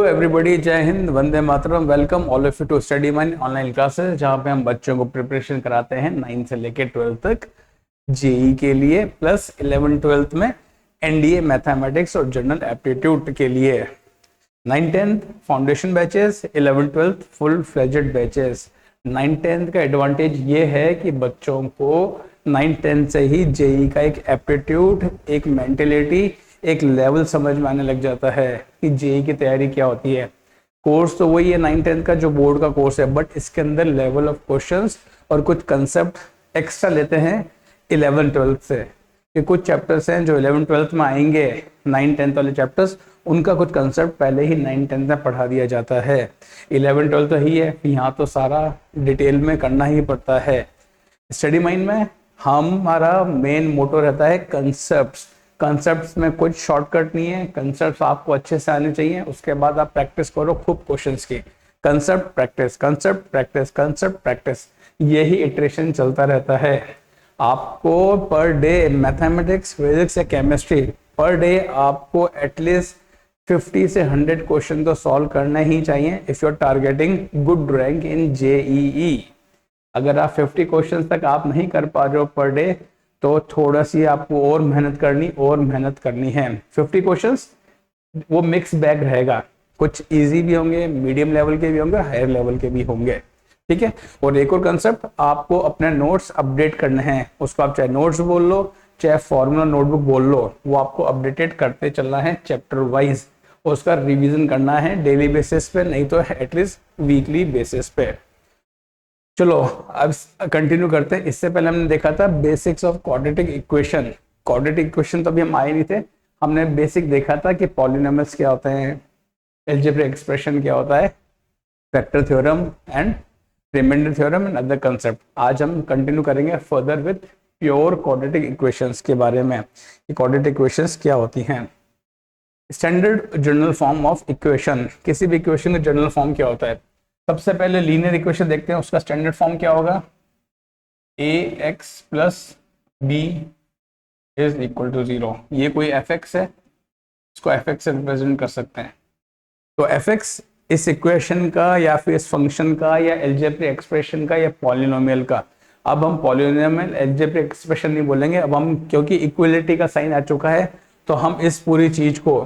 Everybody, जय हिंद, वंदे मातरम। Welcome all of you to study mine online classes, जहां पे हम बच्चों को प्रिपरेशन कराते हैं 9 से लेके 12 तक जेई के लिए, प्लस 11 12 में एनडीए मैथमेटिक्स और जनरल एप्टीट्यूड के लिए। 9 10 foundation batches, 11 12 full fledged batches. 9 10 का एडवांटेज ये है कि बच्चों को 9 10 से ही जेई का एक एप्टीट्यूड, एक मेंटेलिटी, एक लेवल समझ में आने लग जाता है कि जेई की तैयारी क्या होती है। कोर्स तो वही है 9 10 का जो बोर्ड का कोर्स है, बट इसके अंदर लेवल ऑफ क्वेश्चंस और कुछ कंसेप्ट एक्स्ट्रा लेते हैं 11 12 से। कि कुछ चैप्टर्स हैं जो 11 12 में आएंगे, 9 10 वाले चैप्टर्स, उनका कुछ कंसेप्ट पहले ही 9 10 में पढ़ा दिया जाता है। 11 12 तो ही है, यहाँ तो सारा डिटेल में करना ही पड़ता है। स्टडी माइंड में हमारा मेन मोटो रहता है कंसेप्ट्स। कंसेप्ट्स में कुछ शॉर्टकट नहीं है, कंसेप्ट्स आपको अच्छे से आने चाहिए। उसके बाद आप प्रैक्टिस करो खूब क्वेश्चंस की। Concept practice, concept practice, concept practice, यही इटरेशन चलता रहता है। आपको पर डे मैथमेटिक्स, फिजिक्स या केमिस्ट्री, पर डे आपको एटलीस्ट 50 से 100 क्वेश्चन तो सॉल्व करना ही चाहिए if you are targeting good rank in JEE. अगर आप 50 क्वेश्चन तक आप नहीं कर पा रहे हो पर डे, तो थोड़ा सी आपको और मेहनत करनी है। 50 क्वेश्चंस वो मिक्स बैग रहेगा, कुछ इजी भी होंगे, मीडियम लेवल के भी होंगे, हायर लेवल के भी होंगे, ठीक है। और एक और कंसेप्ट, आपको अपने नोट्स अपडेट करने हैं। उसको आप चाहे नोट्स बोल लो, चाहे फॉर्मूला नोटबुक बोल लो, वो आपको अपडेटेड करते चलना है चैप्टर वाइज। उसका रिविजन करना है डेली बेसिस पे, नहीं तो एटलीस्ट वीकली बेसिस पे। चलो अब कंटिन्यू करते हैं। इससे पहले हमने देखा था basics of quadratic equation. Quadratic equation तो अभी हम आए नहीं थे, हमने बेसिक देखा था कि पॉलिनोमियल्स क्या होते हैं, अलजेब्रिक एक्सप्रेशन क्या होता है, vector theorem and remainder theorem and other concept. आज हम कंटिन्यू करेंगे further with pure quadratic equations के बारे में। क्वाड्रेटिक इक्वेशंस क्या होती हैं। Standard general form of equation, किसी भी इक्वेशन का जनरल फॉर्म क्या होता है। सबसे पहले लीनियर इक्वेशन देखते हैं, उसका स्टैंडर्ड फॉर्म क्या होगा। ax plus b is equal to 0। ये कोई fx है, इसको fx से रिप्रेजेंट कर सकते हैं। तो fx इस इक्वेशन का या फिर इस फंक्शन का या अलजेब्रिक एक्सप्रेशन का या पॉलिनोमियल का। अब हम पॉलिनोमियल अलजेब्रिक एक्सप्रेशन नहीं बोलेंगे, अब हम, क्योंकि इक्वलिटी का साइन आ चुका है, तो हम इस पूरी चीज को,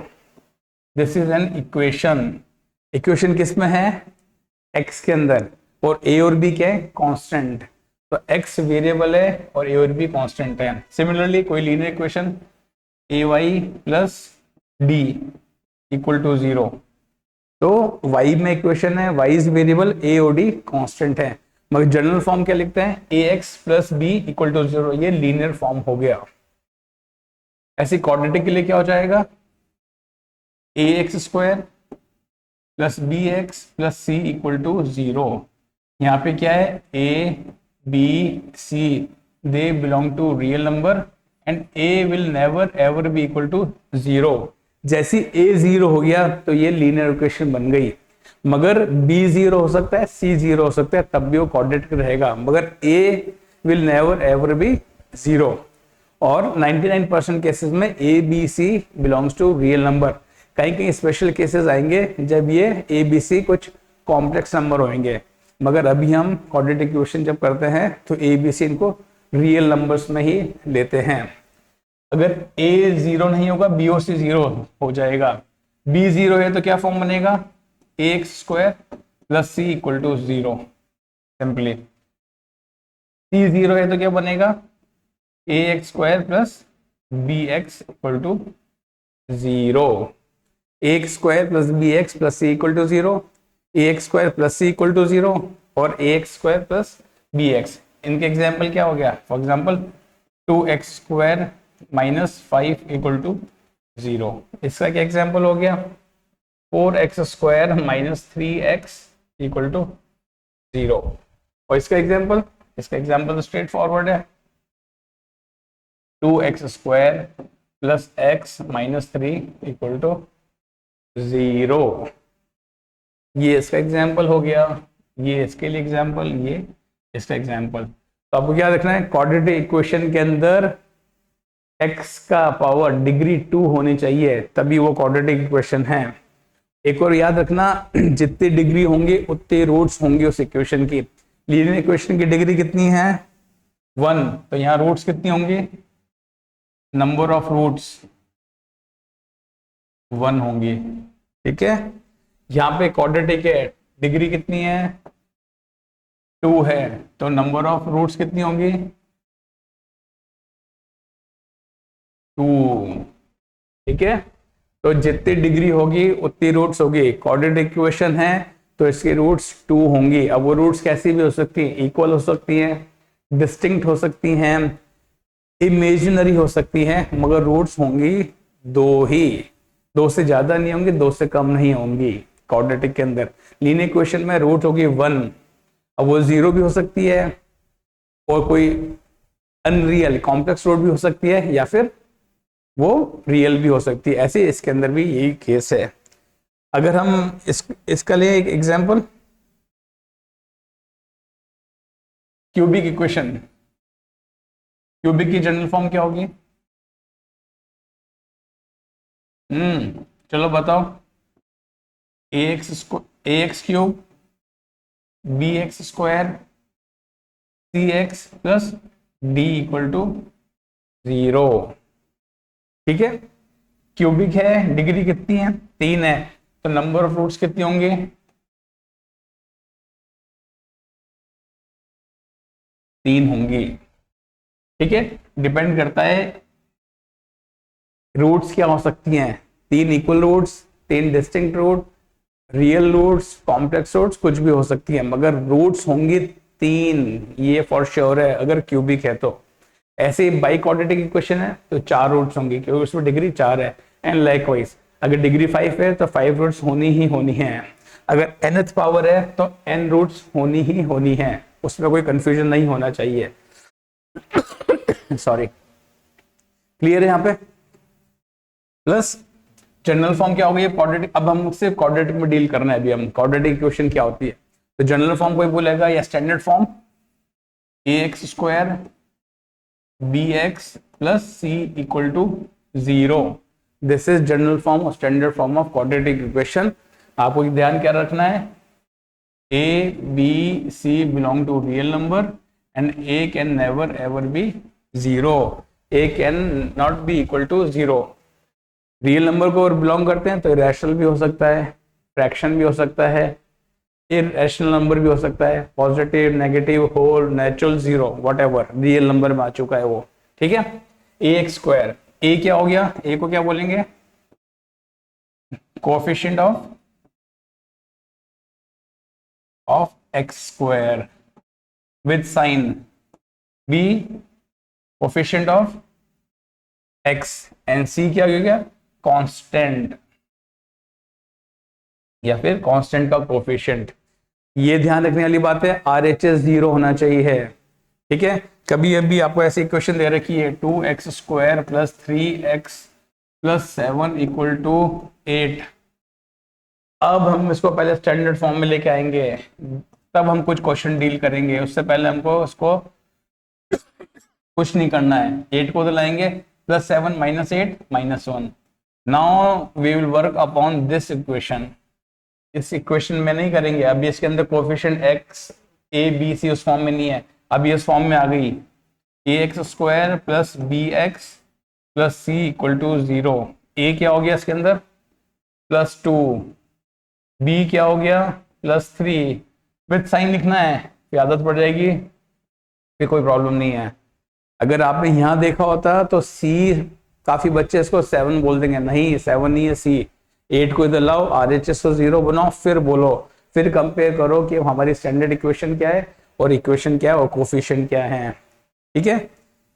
this is an equation. Equation किस में है, x के अंदर, और a और b क्या है, कांस्टेंट। तो x वेरिएबल है और a और b कांस्टेंट है। सिमिलरली कोई linear equation ay plus d equal to 0, तो y में इक्वेशन है, y इज वेरिएबल, a और d कांस्टेंट है। मगर जनरल फॉर्म क्या लिखते हैं, ax plus b equal to 0, ये लीनियर फॉर्म हो गया। ऐसी क्वाड्रेटिक के लिए क्या हो जाएगा, ax square plus b x plus c equal to 0। यहाँ पे क्या है, a b c they belong to real number and a will never ever be equal to 0। जैसी ए 0 हो गया तो ये लीनियर इक्वेशन बन गई। मगर बी 0 हो सकता है, सी 0 हो सकता है, तब भी वो क्वाड्रेटिक रहेगा, मगर a will never ever be 0। और 99% केसेस में a b c belongs to real number. कहीं कहीं स्पेशल केसेस आएंगे जब ये ए बी सी कुछ कॉम्प्लेक्स नंबर होंगे, मगर अभी हम क्वाड्रेटिक इक्वेशन जब करते हैं तो ए बी सी इनको रियल नंबर्स में ही लेते हैं। अगर a 0 नहीं होगा, बी और सी 0 हो जाएगा। b 0 है तो क्या फॉर्म बनेगा, ax square plus c equal to 0 simply. c 0 है तो क्या बनेगा, ax square plus bx equal to 0। ax square plus bx plus c equal to 0, ax square plus c equal to 0 और ax स्क्वायर प्लस bx। इनके example क्या हो गया, for example 2x square minus 5 equal to 0। इसका क्या example हो गया, 4x square minus 3x equal to 0। और इसका एग्जाम्पल तो स्ट्रेट फॉरवर्ड है, 2x square plus x minus 3 equal to 0। ये इसका एग्जाम्पल हो गया, ये इसके लिए एग्जाम्पल, ये इसका एग्जाम्पल। तो आपको क्या देखना है, क्वाड्रेटिक इक्वेशन के अंदर x का पावर डिग्री 2 होनी चाहिए, तभी वो क्वाड्रेटिक इक्वेशन है। एक और याद रखना, जितनी डिग्री होंगे उतने रूट्स होंगे उस इक्वेशन की। लीनियर इक्वेशन की डिग्री कितनी है 1, तो यहाँ रूट्स कितनी होंगी, नंबर ऑफ रूट्स 1 होंगी। ठीक है, यहाँ पे क्वाड्रेटिक है, डिग्री कितनी है 2 है, तो नंबर ऑफ रूट्स कितनी होंगी 2। ठीक है, तो जितनी डिग्री होगी उतनी रूट्स होगी। क्वाड्रेटिक इक्वेशन है तो इसकी रूट्स 2 होंगी। अब वो रूट्स कैसी भी हो सकती हैं, इक्वल हो सकती हैं, डिस्टिंक्ट हो सकती हैं, इमेजिनरी हो सकती हैं, मगर रूट्स होंगी 2 ही, 2 से ज्यादा नहीं होंगी, 2 से कम नहीं होंगी। क्वाड्रेटिक के अंदर लीनियर इक्वेशन में रूट होगी 1, अब वो 0 भी हो सकती है और कोई अनरियल कॉम्प्लेक्स रूट भी हो सकती है, या फिर वो रियल भी हो सकती है। ऐसे इसके अंदर भी यही केस है। अगर हम इसका लिए एक एग्जांपल, क्यूबिक इक्वेशन, क्यूबिक की जनरल फॉर्म क्या होगी, चलो बताओ, ax cube bx square cx plus d equal to 0। ठीक है, क्यूबिक है, डिग्री कितनी है 3 है, तो नंबर ऑफ रूट्स कितने होंगे 3 होंगी। ठीक है, डिपेंड करता है रूट्स क्या हो सकती हैं, 3 equal roots, 3 distinct root, real roots, complex roots, कुछ भी हो सकती है, मगर रूट्स होंगी 3, ये फॉर श्योर है अगर क्यूबिक है तो। ऐसे ही बाई क्वाड्रेटिक इक्वेशन है तो 4 रूट्स होंगी क्योंकि उसमें डिग्री 4 है। एंड लाइकवाइज अगर डिग्री 5 है तो 5 रूट्स होनी ही होनी है। अगर nth पावर है तो n रूट्स होनी ही होनी है, उसमें कोई कंफ्यूजन नहीं होना चाहिए। सॉरी, क्लियर है यहाँ पे। प्लस जनरल फॉर्म क्या हो गई है क्वाड्रेटिक, अब हम सिर्फ क्वाड्रेटिक में डील करना है अभी, हम क्वाड्रेटिक इक्वेशन क्या होती है। तो जनरल फॉर्म कोई बोलेगा या standard form ax square bx plus c equal to 0, this is general form और standard form of quadratic equation. आपको ध्यान क्या रखना है, a b c belong to real number and a can never ever be 0, a can not be equal to 0। Real number को belong करते हैं तो रैशनल भी हो सकता है, फ्रैक्शन भी हो सकता है, इरेशनल नंबर भी हो सकता है, positive, negative, whole, natural, 0, whatever real number में आ चुका है वो। ठीक है, ए एक्स स्क्वायर, ए क्या हो गया, ए को क्या बोलेंगे coefficient of x square with sign, b coefficient of x, and c क्या हो गया कांस्टेंट या फिर कांस्टेंट का कोएफिशिएंट। ये ध्यान रखने वाली बात है, RHS 0 होना चाहिए। ठीक है, कभी अभी आपको ऐसी इक्वेशन दे रखी है 2x square plus 3x plus 7 equal to 8, अब हम इसको पहले स्टैंडर्ड फॉर्म में लेके आएंगे, तब हम कुछ क्वेश्चन डील करेंगे, उससे पहले हमको उसको कुछ नहीं करना है। 8 को तो लाएंगे, plus 7 minus 8 minus 1। Now we will work upon this equation, इस इक्वेशन में नहीं करेंगे अभी, इसके अंदर coefficient x a b c उस फॉर्म में नहीं है, अभी इस फॉर्म में आ गई ax square plus bx plus c equal to 0। a क्या हो गया इसके अंदर प्लस 2, b क्या हो गया प्लस 3, विद साइन लिखना है, फिर आदत पड़ जाएगी, फिर कोई प्रॉब्लम नहीं है। अगर आपने यहाँ देखा होता तो c, काफी बच्चे इसको 7 बोल देंगे, नहीं 7 नहीं है c, 8 को इधर लाओ, RHS को 0 बनाओ, फिर बोलो, फिर कंपेयर करो कि हमारी स्टैंडर्ड इक्वेशन क्या है और इक्वेशन क्या है और कोफिशिएंट क्या है। ठीक है,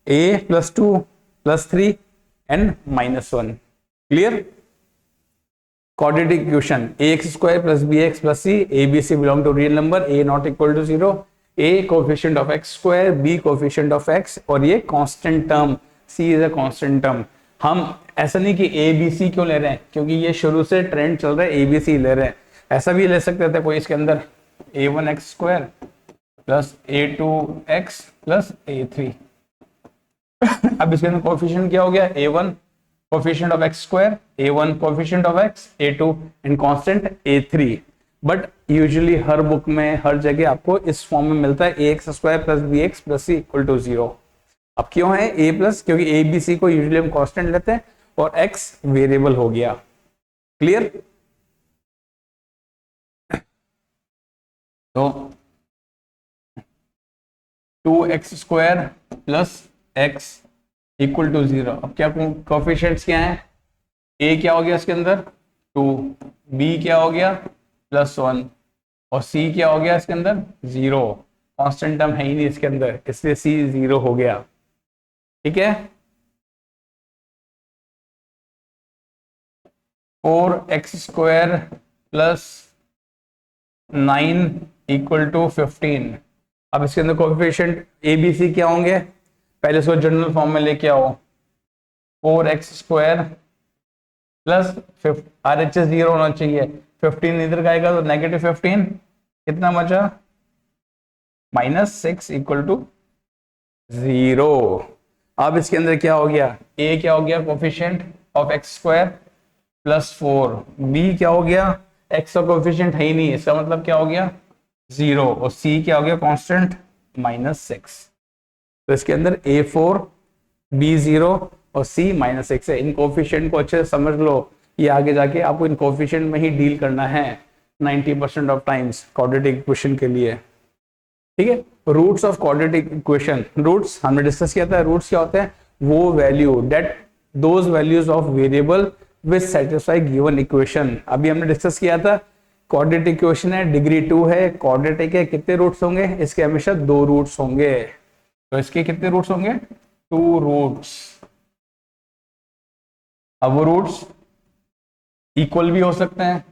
a plus 2 plus 3 and minus 1, clear. Quadratic equation ax square plus bx plus c, a b c belong to real number, a not equal to 0, a coefficient of x square, b coefficient of x, और ये constant term c is a constant term. हम ऐसा नहीं कि ए b सी क्यों ले रहे हैं, क्योंकि ये शुरू से ट्रेंड चल रहा है ए बी सी ले रहे हैं, ऐसा भी ले सकते थे कोई इसके अंदर a1 x square plus a2 x plus a3। अब इसके अंदर कोएफिशिएंट क्या हो गया a1 coefficient of x square a1, coefficient of x a2 and constant a3। But usually her book में हर जगह आपको इस फॉर्म में मिलता है ax square plus bx plus c equal to 0। अब क्यों है a प्लस? क्योंकि a b c को यूजुअली हम कांस्टेंट लेते हैं और x वेरिएबल हो गया। क्लियर? तो 2x square plus x equal to 0। अब क्या कोफिशिएंट्स क्या है? a क्या हो गया इसके अंदर 2, b क्या हो गया +1 और c क्या हो गया इसके अंदर 0। कांस्टेंट टर्म है ही नहीं इसके अंदर, इसलिए c 0 हो गया। ठीक है, 4x square plus 9 equal to 15। अब इसके अंदर कोएफिशिएंट ए बी सी क्या होंगे? पहले इसको जनरल फॉर्म में लेके आओ। 4x स्क्वायर प्लस RHS 0 होना चाहिए, 15 इधर का आएगा तो -15, कितना बचा -6 इक्वल टू 0। अब इसके अंदर क्या हो गया? a क्या हो गया coefficient of x square +4, b क्या हो गया? x का कोएफिशिएंट है ही नहीं, इसका मतलब क्या हो गया 0, और c क्या हो गया कांस्टेंट -6। तो इसके अंदर a4 b0 और c -6 है। इन कोएफिशिएंट को अच्छे से समझ लो, ये आगे जाके आपको इन कोएफिशिएंट में ही डील करना है 90% ऑफ टाइम्स क्वाड्रेटिक इक्वेशन के लिए। ठीक है, roots of quadratic equation. Roots हमने डिस्कस किया था, रूट्स क्या होते हैं? वो value that those values of variable which satisfy given equation. अभी हमने डिस्कस किया था क्वाड्रेटिक इक्वेशन है, डिग्री 2 है, क्वाड्रेटिक है, कितने रूट्स होंगे? इसके हमेशा 2 रूट्स होंगे। तो इसके कितने रूट्स होंगे? 2 रूट्स। अब वो रूट्स इक्वल भी हो सकते हैं,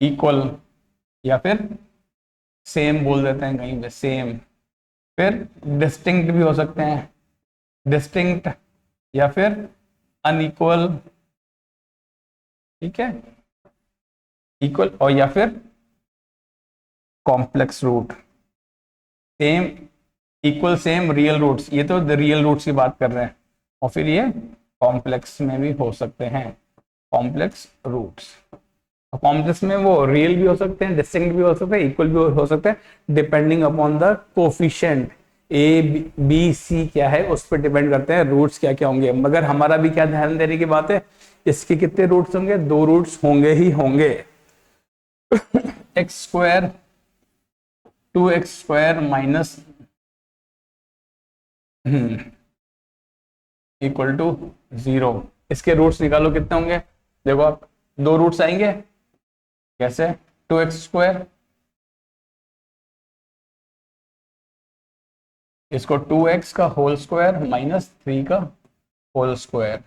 इक्वल, या फिर सेम बोल देते हैं कहीं पे, सेम। फिर डिस्टिंक्ट भी हो सकते हैं, डिस्टिंक्ट, या फिर अनइक्वल। ठीक है, इक्वल, और या फिर complex root. Same, equal, same, real roots, ये तो रियल रूट्स की बात कर रहे हैं। और फिर ये कॉम्प्लेक्स में भी हो सकते हैं, कॉम्प्लेक्स रूट्स। कॉम्प्लेक्स में वो रियल भी हो सकते हैं, डिस्टिंक्ट भी हो सकते हैं, इक्वल भी हो सकते हैं, depending upon the coefficient a b c क्या है उस पर डिपेंड करते हैं रूट्स क्या क्या होंगे। मगर हमारा भी क्या ध्यान देने की बात है, इसके कितने रूट्स होंगे? 2 रूट्स होंगे ही होंगे। X square 2x square minus equal to 0, इसके रूट्स निकालो कितने होंगे? देखो आप, 2 रूट्स आएंगे कैसे? 2x स्क्वायर, इसको 2x का होल स्क्वायर माइनस 3 का होल स्क्वायर।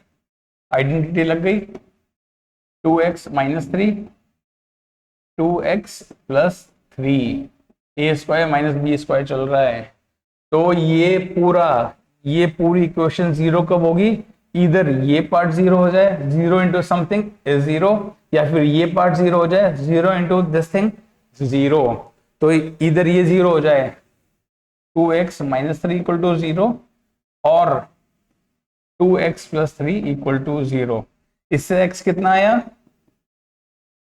आइडेंटिटी लग गई, 2x माइनस 3, 2x प्लस 3, ए स्क्वायर माइनस बी स्क्वायर चल रहा है। तो ये पूरी इक्वेशन 0 कब होगी? इधर ये पार्ट 0 हो जाए, 0 इंटू समथिंग इज 0, या फिर ये पार्ट 0 हो जाए, 0 इंटू दिस थिंग 0। तो इधर ये 0 हो जाए, 2x माइनस 3 इक्वल टू 0 और 2x प्लस 3 इक्वल टू 0। इससे x कितना आया?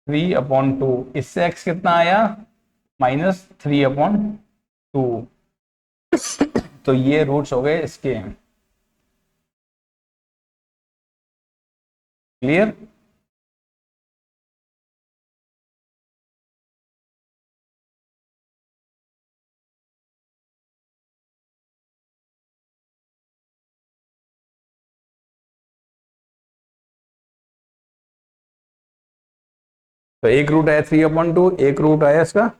3/2। इससे x कितना आया? -3/2। तो ये रूट्स हो गए इसके। क्लियर? तो एक रूट आया 3/2, एक रूट आया इसका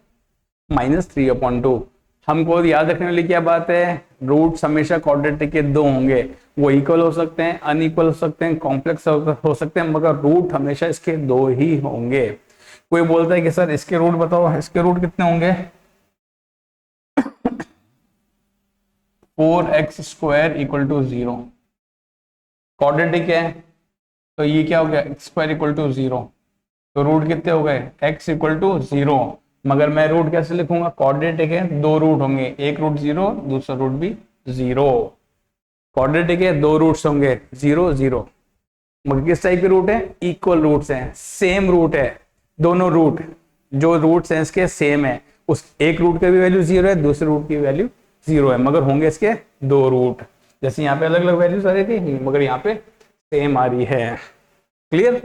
-3/2। हमको याद रखने वाली क्या बात है? रूट्स हमेशा क्वाड्रेटिक के 2 होंगे, वो इक्वल हो सकते हैं, अनइक्वल हो सकते हैं, कॉम्प्लेक्स हो सकते हैं, मगर रूट हमेशा इसके 2 ही होंगे। कोई बोलता है कि सर इसके रूट बताओ, इसके रूट कितने होंगे? 4x square equal to 0, quadratic है तो ये क्या हो गया? x square equal to 0। तो रूट कितने हो गए? x equal to 0। मगर मैं रूट कैसे लिखूंगा? क्वाड्रेटिक है, 2 रूट होंगे, एक रूट 0, दूसरा रूट भी 0। क्वाड्रेटिक है, 2 रूट्स होंगे 0 0, मगर किस टाइप के रूट है, इक्वल रूट्स हैं, सेम रूट है, दोनों रूट जो रूट्स हैं इसके सेम है, उस एक रूट का भी वैल्यू 0 है, दूसरे रूट की वैल्यू 0 है, मगर होंगे इसके दो रूट, जैसे यहाँ पे अलग अलग वैल्यूज आ रही थी मगर यहाँ पे सेम आ रही है। Clear?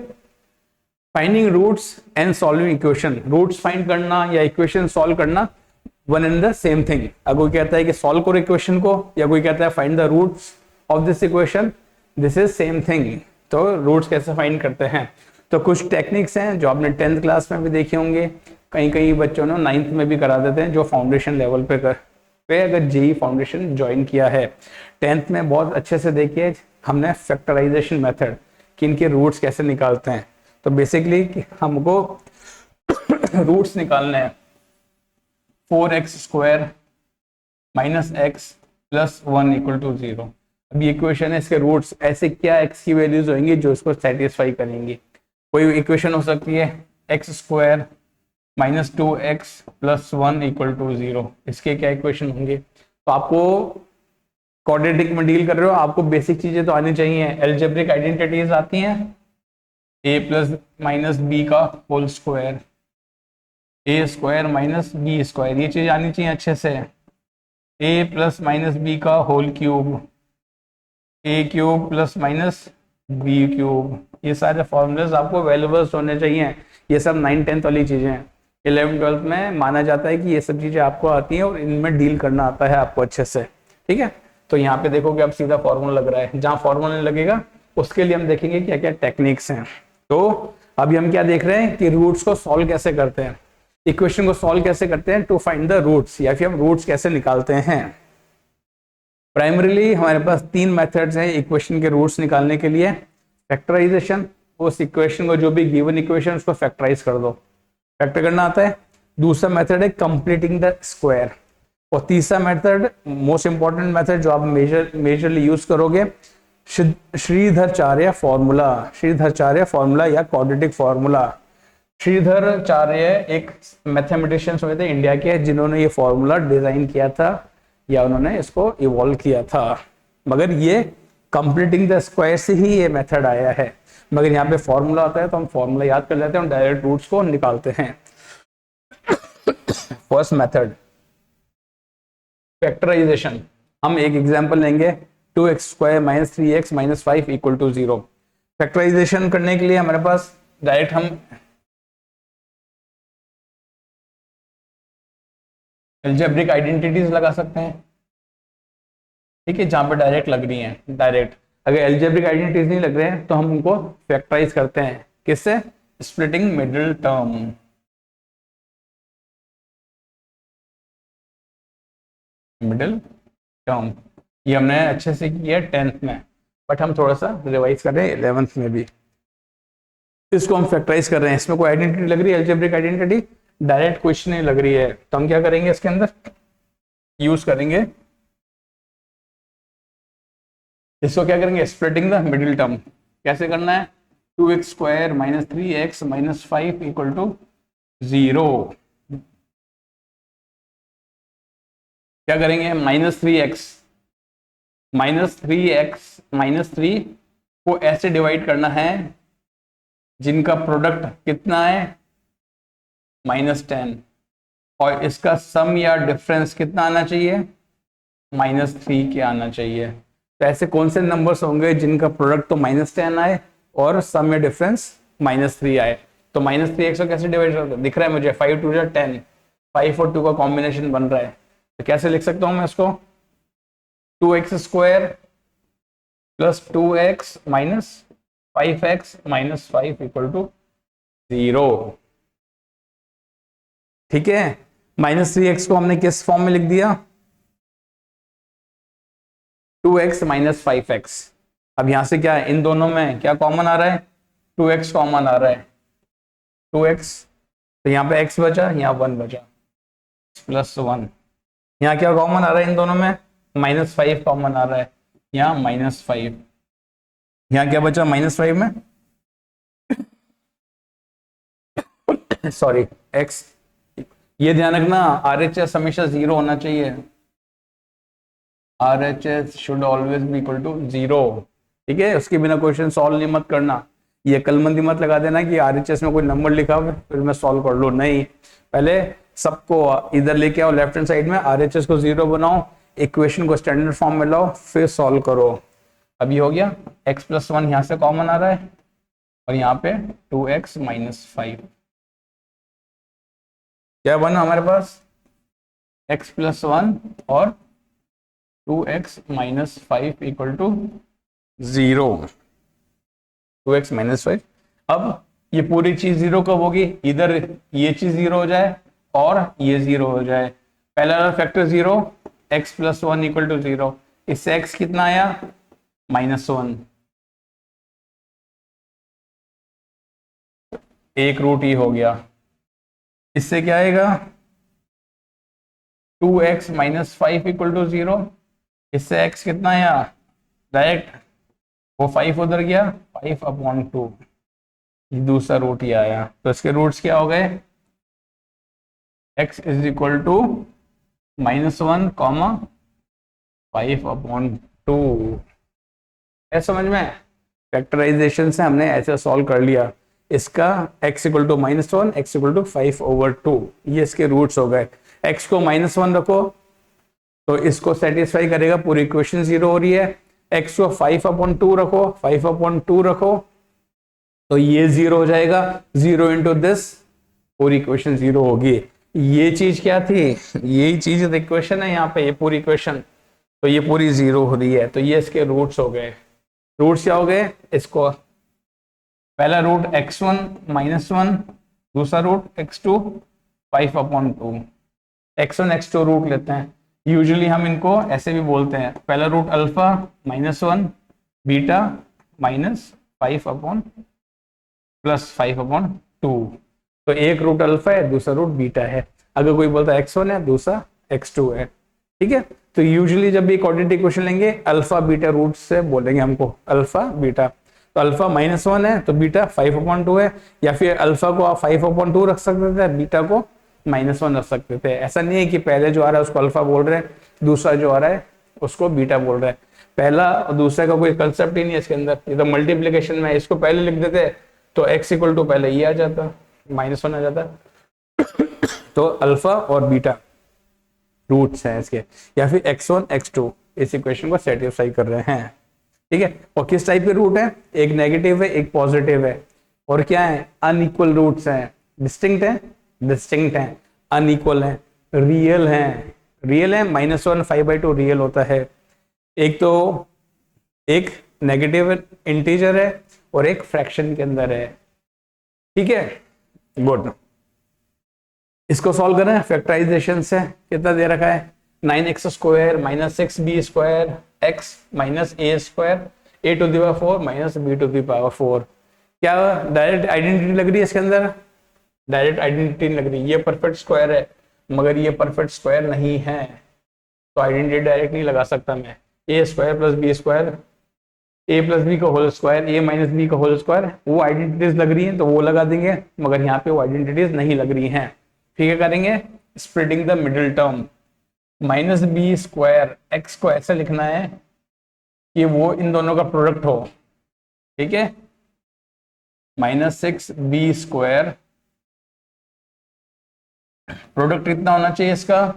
Finding roots and solving equation, roots find करना या इक्वेशन सॉल्व करना one and the same thing. अगर कोई कहता है कि सॉल्व करो इक्वेशन को, या कोई कहता है find the roots of this equation, this is same thing. तो रूट्स कैसे फाइंड करते हैं, तो कुछ टेक्निक्स हैं जो आपने 10th क्लास में भी देखे होंगे, कई कई बच्चों ने 9th में भी करा देते हैं, जो फाउंडेशन लेवल पे अगर जेई फाउंडेशन ज्वाइन किया है। 10th में बहुत अच्छे से देखिए हमने फैक्टराइजेशन मेथड कि इनके रूट्स कैसे निकालते हैं। तो बेसिकली हमको रूट्स निकालने हैं 4x² minus x plus 1 equal to 0। अब ये इक्वेशन है, इसके रूट्स ऐसे क्या x की वैल्यूज होंगी जो इसको सेटिस्फाई करेंगी। कोई इक्वेशन हो सकती है x² minus 2x plus 1 equal to 0, इसके क्या इक्वेशन होंगे। तो आपको क्वाड्रेटिक में डील कर रहे हो, आपको बेसिक चीजें तो आनी चाहिए, एल्जेब्रिक आइडेंटिटीज आती हैं, a प्लस माइनस बी का whole square, a² minus b², ये चीज आनी चाहिए अच्छे से, a प्लस माइनस बी का whole cube, a³ plus minus b³, ये सारे फॉर्मूलेस आपको अवेलेबल होने चाहिए। ये सब 9th-10th वाली चीजें हैं, 11th-12th में माना जाता है कि ये सब चीजें आपको आती हैं और इनमें डील करना आता है आपको अच्छे से। ठीक है, तो यहाँ पे देखोगे अब सीधा फॉर्मूला लग रहा है, जहाँ फॉर्मूला नहीं लगेगा उसके लिए हम देखेंगे क्या क्या टेक्निक्स हैं। तो अभी हम क्या देख रहे हैं कि रूट्स को सॉल्व कैसे करते हैं, इक्वेशन को सॉल्व कैसे करते हैं टू फाइंड द रूट्स, या फिर हम रूट्स कैसे निकालते हैं। प्राइमरीली हमारे पास 3 मेथड्स हैं इक्वेशन के रूट्स निकालने के लिए। फैक्टराइजेशन, उस इक्वेशन को जो भी गिवन इक्वेशन उसको फैक्टराइज कर दो, फैक्टर करना आता है। दूसरा मेथड है कंप्लीटिंग द स्क्वायर, और तीसरा मेथड मोस्ट इंपॉर्टेंट मेथड जो आप मेजरली यूज करोगे, श्रीधराचार्य फॉर्मूला, श्रीधराचार्य फॉर्मूला या क्वाड्रेटिक फॉर्मूला। श्रीधराचार्य एक मैथमेटिशियंस हुए थे इंडिया के जिन्होंने ये फॉर्मूला डिजाइन किया था या उन्होंने इसको इवॉल्व किया था, मगर ये कंप्लीटिंग द स्क्वायर से ही ये मेथड आया है। मगर यहाँ पे फॉर्मूला आता है तो हम फॉर्मूला याद कर लेते हैं और डायरेक्ट रूट्स को निकालते हैं। फर्स्ट मेथड फैक्टराइजेशन, हम एक एग्जांपल लेंगे 2x² minus 3x minus 5 equal to 0। Factorisation करने के लिए हमारे पास डायरेक्ट हम अलजेब्रिक आइडेंटिटीज लगा सकते हैं, ठीक है, जहां पे डायरेक्ट लग रही हैं डायरेक्ट। अगर अलजेब्रिक आइडेंटिटीज नहीं लग रहे हैं तो हम उनको फैक्टराइज करते हैं, किससे, splitting middle term. Middle term ये हमने अच्छे से किया 10th में, बट हम थोड़ा सा रिवाइज कर रहे हैं 11th में भी। इसको हम फैक्टराइज कर रहे हैं, इसमें कोई आइडेंटिटी लग रही है, अलजेब्रिक आइडेंटिटी डायरेक्ट क्वेश्चन नहीं लग रही है, तो हम क्या करेंगे, इसके अंदर यूज करेंगे, इसको क्या करेंगे, स्प्लिटिंग द मिडिल टर्म। कैसे करना है, 2x² minus 3x minus 5 equal to 0। क्या करेंगे, -3x माइनस 3 को ऐसे डिवाइड करना है जिनका प्रोडक्ट कितना है, -10, और इसका सम या डिफरेंस कितना आना चाहिए, -3 के आना चाहिए। तो ऐसे कौन से नंबर्स होंगे जिनका प्रोडक्ट तो -10 आए और सम या डिफरेंस -3 आए। तो -3x को कैसे डिवाइड करते हैं, दिख रहा है मुझे, 5 2 10, 5 और 2 का कॉम्बिनेशन बन रहा है, तो कैसे लिख सकता हूं मैं इसको, 2x² plus 2x minus 5x minus 5 equal to 0। ठीक है, -3x को हमने किस फॉर्म में लिख दिया, 2x माइनस 5x। अब यहां से क्या है, इन दोनों में क्या कॉमन आ रहा है, 2x कॉमन आ रहा है, 2x, तो यहाँ पे x बचा, यहाँ 1 बचा, प्लस 1। यहाँ क्या कॉमन आ रहा है इन दोनों में, -5 कॉमन आ रहा है, यहाँ -5। यहाँ क्या बचा -5 में, सॉरी x, ये ध्यान रखना RHS हमेशा 0 होना चाहिए, RHS should always be equal to 0। ठीक है, उसके बिना क्वेश्चन सॉल्व नहीं मत करना। ये कलमंदी मत लगा देना कि आरएचएस में कोई नंबर लिखा हो फिर मैं सॉल्व कर लूँ, नहीं, पहले सबको इधर लेके आओ लेफ्ट हैंड साइड में, आरएचएस को 0 बनाओ, इक्वेशन को स्टैंडर्ड फॉर्म में लाओ, फिर सॉल्व करो। अभी हो गया, x+1 यहाँ से कॉमन आ रहा है और यहाँ पे 2x - 5, क्या बना हमारे पास x+1 और 2x - 5 = 0, 2x - 5। अब ये पूरी चीज 0 कब होगी, इधर ये चीज 0 हो जाए और ये 0 हो जाए। पहला फैक्टर 0, x+1 = 0, इससे x कितना आया -1, एक रूट ही हो गया। इससे क्या आएगा 2x - 5 = 0, इससे x कितना आया, डायरेक्ट वो 5 उधर गया, 5/2, दूसरा रूट ही आया। तो इसके रूट्स क्या हो गए, x = -1, 5/2। है समझ में, फैक्टराइजेशन से हमने ऐसे सॉल्व कर लिया। इसका x = -1, x = 5/2, ये इसके रूट्स हो गए। x को -1 रखो तो इसको सेटिस्फाई करेगा, पूरी इक्वेशन 0 हो रही है। x को 5/2 रखो, 5/2 रखो तो ये 0 हो जाएगा, 0 × दिस, पूरी इक्वेशन 0 होगी। ये चीज क्या थी, यही चीज इक्वेशन है यहाँ पे, ये पूरी इक्वेशन, तो ये पूरी 0 हो रही है। तो ये इसके रूट्स हो गए। रूट्स क्या हो गए, इसको पहला रूट x1 - 1, दूसरा root x2 5/2, x1 x2 root लेते हैं। यूजुअली हम इनको ऐसे भी बोलते हैं, पहला रूट अल्फा -1 बीटा -5/2, तो एक रूट अल्फा है, दूसरा रूट बीटा है। अगर कोई बोलता है x1 है, दूसरा x2 है, ठीक है। तो यूजुअली जब भी क्वाड्रेटिक इक्वेशन लेंगे अल्फा बीटा रूट से बोलेंगे हमको, अल्फा बीटा। तो अल्फा -1 है तो बीटा 5/2 है, या फिर अल्फा को आप 5/2 रख सकते थे, बीटा को -1 रख सकते थे। ऐसा नहीं है कि पहले जो आ रहा है उसको अल्फा बोल रहे हैं, दूसरा जो आ रहा है उसको बीटा बोल रहे हैं। पहला और दूसरे का कोई कंसेप्ट ही नहीं है इसके अंदर, ये तो मल्टीप्लीकेशन में इसको पहले लिख देते तो x = पहले ये आ जाता, -1 आ जाता। तो अल्फा और बीटा रूट्स हैं इसके, या फिर x1 x2 इस इक्वेशन को सेटिस्फाई कर रहे हैं, ठीक है। और किस टाइप के रूट है, एक नेगेटिव है एक पॉजिटिव है, और क्या है अनइक्वल रूट्स हैं, डिस्टिंक्ट है, अनइक्वल है, रियल है, -1 5/2 रियल होता है। एक तो एक नेगेटिव इंटीजर है और एक फ्रैक्शन के अंदर है, ठीक है। गुड, इसको सॉल्व करें फैक्टराइजेशन से। कितना दे रखा है 9x² - 6b² x - a² a⁴ b⁴ क्या डायरेक्ट आइडेंटिटी लग रही है इसके अंदर, डायरेक्ट आइडेंटिटी लग रही है। ये परफेक्ट स्क्वायर है मगर ये परफेक्ट स्क्वायर नहीं है, तो आइडेंटिटी डायरेक्ट नहीं लगा सकता मैं। a² + b², a + b का होल स्क्वायर, a - b का होल स्क्वायर, वो आइडेंटिटीज लग रही हैं तो वो लगा देंगे, मगर यहाँ पे वो आइडेंटिटीज नहीं लग रही हैं। ठीक है, करेंगे splitting the middle term, -b² x को ऐसे लिखना है कि वो इन दोनों का प्रोडक्ट हो, ठीक है। -6b² प्रोडक्ट कितना होना चाहिए इसका,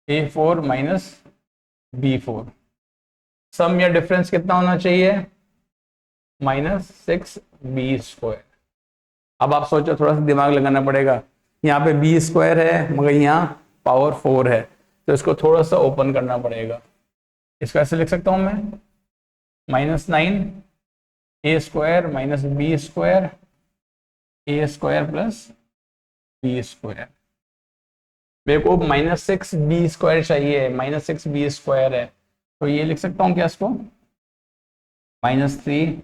a4 - b4, सम या डिफरेंस कितना होना चाहिए -6b²। अब आप सोचो, थोड़ा सा दिमाग लगाना पड़ेगा, यहाँ पे b² है मगर यहाँ पावर 4 है, तो इसको थोड़ा सा ओपन करना पड़ेगा। इसको ऐसे लिख सकता हूँ मैं -9 a² - b² a² + b²। मेरे को -6b² चाहिए, -6b² है, तो ये लिख सकता हूँ क्या इसको, -3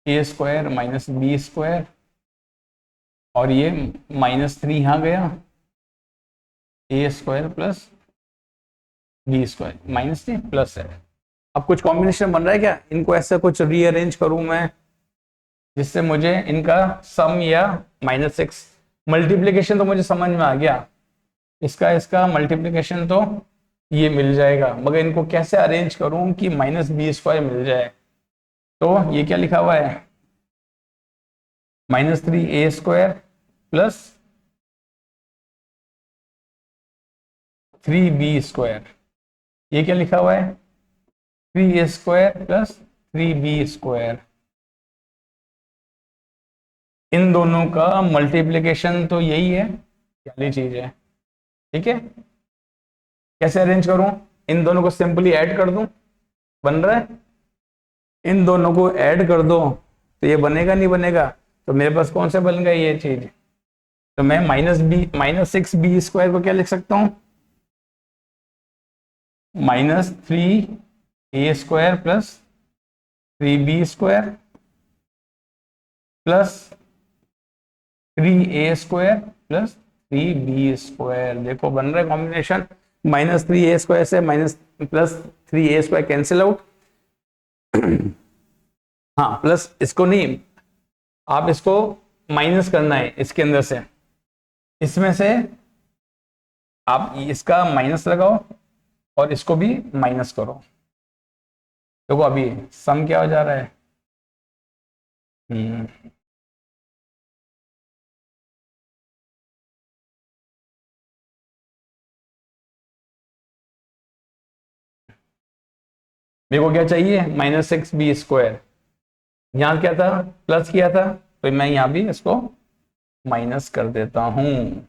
a² - b², और ये -3 यहाँ गया a² + b², -3 प्लस है। अब कुछ कॉम्बिनेशन बन रहा है क्या, इनको ऐसे कुछ रीअरेंज करूं मैं जिससे मुझे इनका सम या -6, मल्टीप्लीकेशन तो मुझे समझ में आ गया, इसका मल्टीप्लीकेशन तो ये मिल जाएगा, मगर इनको कैसे अरेंज करूं कि -b² मिल जाए। तो ये क्या लिखा हुआ है, -3a² प्लस 3b²। ये क्या लिखा हुआ है, 3a² प्लस 3b²। इन दोनों का मल्टीप्लिकेशन तो यही है, वाली चीज है। ठीक है, कैसे अरेंज करूं, इन दोनों को सिंपली ऐड कर दूं, बन रहा है। इन दोनों को ऐड कर दो तो ये बनेगा, नहीं बनेगा। तो मेरे पास कौन सा बन गया ये चीज, तो मैं -6b² को क्या लिख सकता हूं, -3a² plus 3b² plus 3a² plus 3b²। देखो बन रहा है कॉम्बिनेशन, -3a² से +3a² कैंसिल आउट। हाँ, प्लस इसको नहीं, आप इसको माइनस करना है इसके अंदर से, इसमें से आप इसका माइनस लगाओ और इसको भी माइनस करो। देखो अभी सम क्या हो जा रहा है, मेरे को क्या चाहिए, -6b²। यहाँ क्या था, प्लस किया था, तो मैं यहाँ भी इसको माइनस कर देता हूं।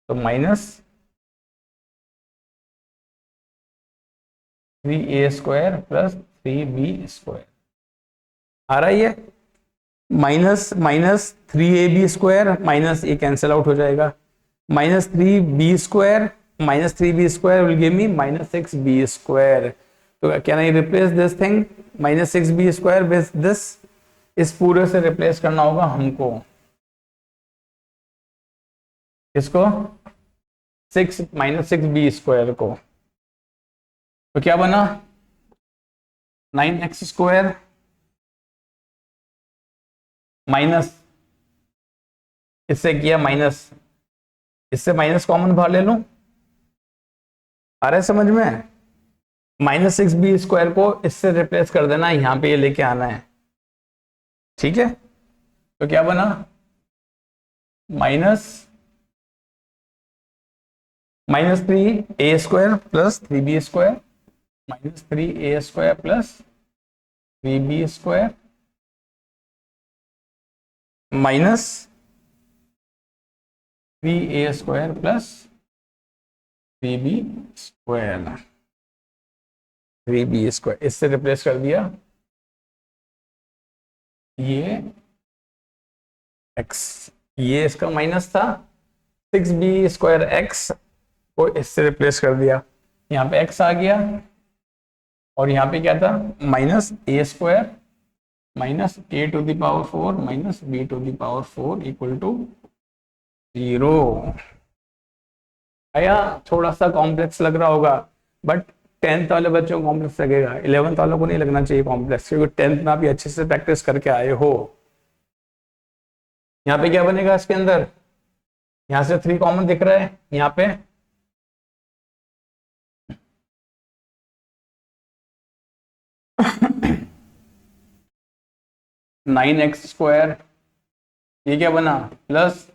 तो -3a² प्लस 3b²। आ रहा है ये, -3ab² माइनस ये कैंसिल आउट हो जाएगा, -3b² -3b² will give me -6b²। तो can I replace this thing, -6b² with this, इस पूरे से रिप्लेस करना होगा हमको, इसको 6 को। तो क्या बना, 9x² माइनस, इससे किया माइनस, इससे माइनस कॉमन बाहर ले लूं, आ रहा है समझ में। -6b² को इससे रिप्लेस कर देना, यहां पे ये लेके आना है। ठीक है, तो क्या बना, -3a² plus 3b² -3a² plus 3b² minus 3a² plus 3b²। 3b², इससे रिप्लेस कर दिया, ये x, ये इसका माइनस था, 6b²x को इससे रिप्लेस कर दिया, यहाँ पे x आ गया, और यहाँ पे क्या था, -a² minus a⁴ minus b⁴ equal to 0। आया, थोड़ा सा कॉम्प्लेक्स लग रहा होगा, बट 10th वाले बच्चों को कॉम्प्लेक्स लगेगा, 11th वालों को नहीं लगना चाहिए कॉम्प्लेक्स, क्योंकि 10th में आप भी अच्छे से प्रैक्टिस करके आए हो। यहाँ पे क्या बनेगा इसके अंदर, यहाँ से 3 कॉमन दिख रहा है, यहाँ पे 9x², ये क्या बना, प्लस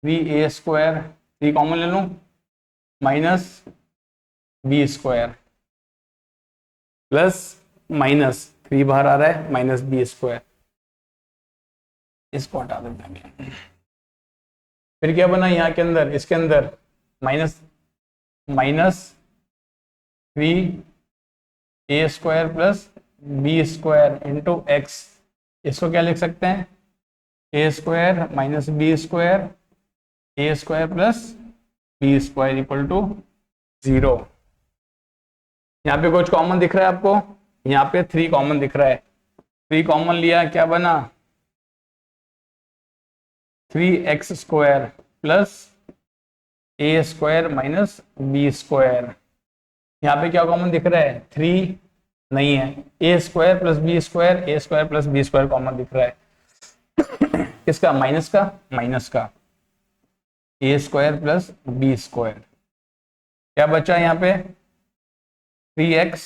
3a², 3 कॉमन ले लूं, माइनस b² प्लस -3 बाहर आ रहा है, -b², इसको हटा देते हैं। फिर क्या बना यहाँ के अंदर, इसके अंदर -3a² plus b² into x, इसको क्या लिख सकते हैं, a² minus b² a² plus b² equal to 0। यहाँ पे कुछ कॉमन दिख रहा है आपको, यहाँ पे 3 कॉमन दिख रहा है, 3 कॉमन लिया, क्या बना, 3x² plus a² minus b²। यहाँ पे क्या कॉमन दिख रहा है, 3 नहीं है, a² plus b² a² plus b² common दिख रहा है, किसका, माइनस का, a² प्लस b²। क्या बचा यहाँ पे 3x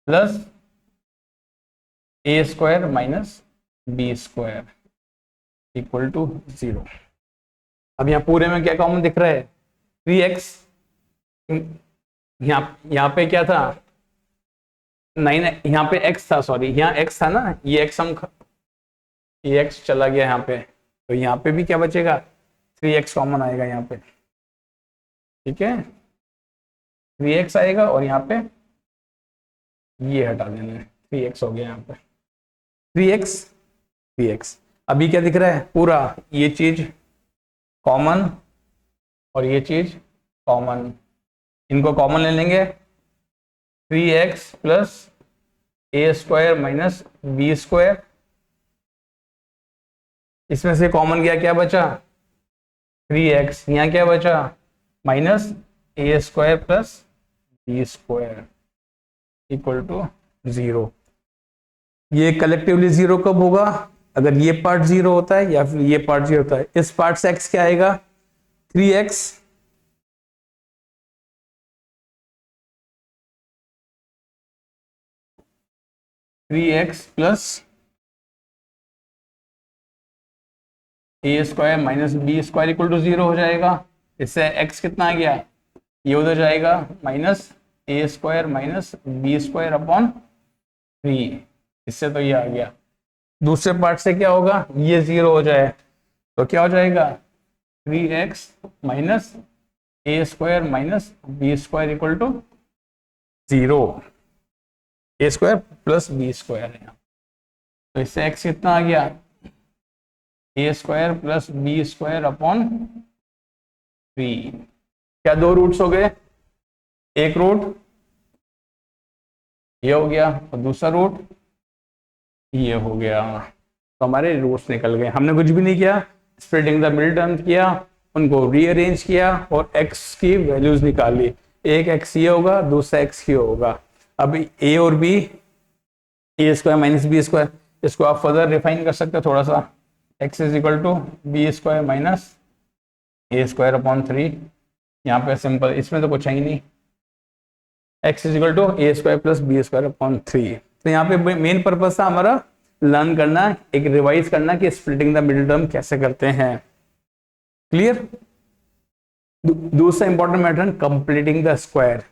plus a² minus b² equal to 0। अब यहाँ पूरे में क्या कॉमन दिख रहा है 3x, यहाँ पे क्या था 9, यहाँ पे x था, सॉरी यहाँ x था ना, ये x ये x चला गया यहाँ पे, तो यहाँ पे भी क्या बचेगा 3x कॉमन आएगा यहाँ पे, ठीक है 3x आएगा और यहाँ पे ये हटा देना है, 3x हो गया यहाँ पे 3x। अभी क्या दिख रहा है पूरा ये चीज कॉमन और ये चीज कॉमन, इनको कॉमन ले लेंगे 3x plus a² minus b², इसमें से कॉमन गया क्या बचा 3x, यहाँ क्या बचा minus a² plus b² equal to 0। ये कलेक्टिवली 0 कब होगा अगर ये पार्ट 0 होता है या फिर ये पार्ट 0 होता है। इस पार्ट से x क्या आएगा 3x plus a² minus b² equal to 0 हो जाएगा। इससे x कितना आ गया, ये उधर जाएगा minus a² minus b² upon 3, इससे तो ये आ गया। दूसरे पार्ट से क्या होगा, ये 0 हो जाए तो क्या हो जाएगा 3x minus a² minus b² equal to 0, a² plus b² है यहाँ, तो इससे x कितना आ गया a² प्लस b² अपॉन 3। क्या दो रूट्स हो गए, एक रूट ये हो गया और दूसरा रूट ये हो गया, तो हमारे रूट्स निकल गए। हमने कुछ भी नहीं किया, स्प्लिटिंग द मिडिल टर्म किया, उनको रीअरेंज किया और x की वैल्यूज निकाली। एक x ये होगा, दूसरा x ये होगा। अब a और b a² माइनस b², इसको आप फर्दर रिफाइन कर सकते हो थोड़ा सा, x is equal to b² minus a² upon 3। यहाँ पे सिंपल, इसमें तो कुछ है ही नहीं, x is equal to a² plus b² upon 3। तो यहाँ पे मेन पर्पस था हमारा लर्न करना, एक रिवाइज करना कि स्प्लिटिंग द मिडिल टर्म कैसे करते हैं। क्लियर। दूसरा important matter completing the square,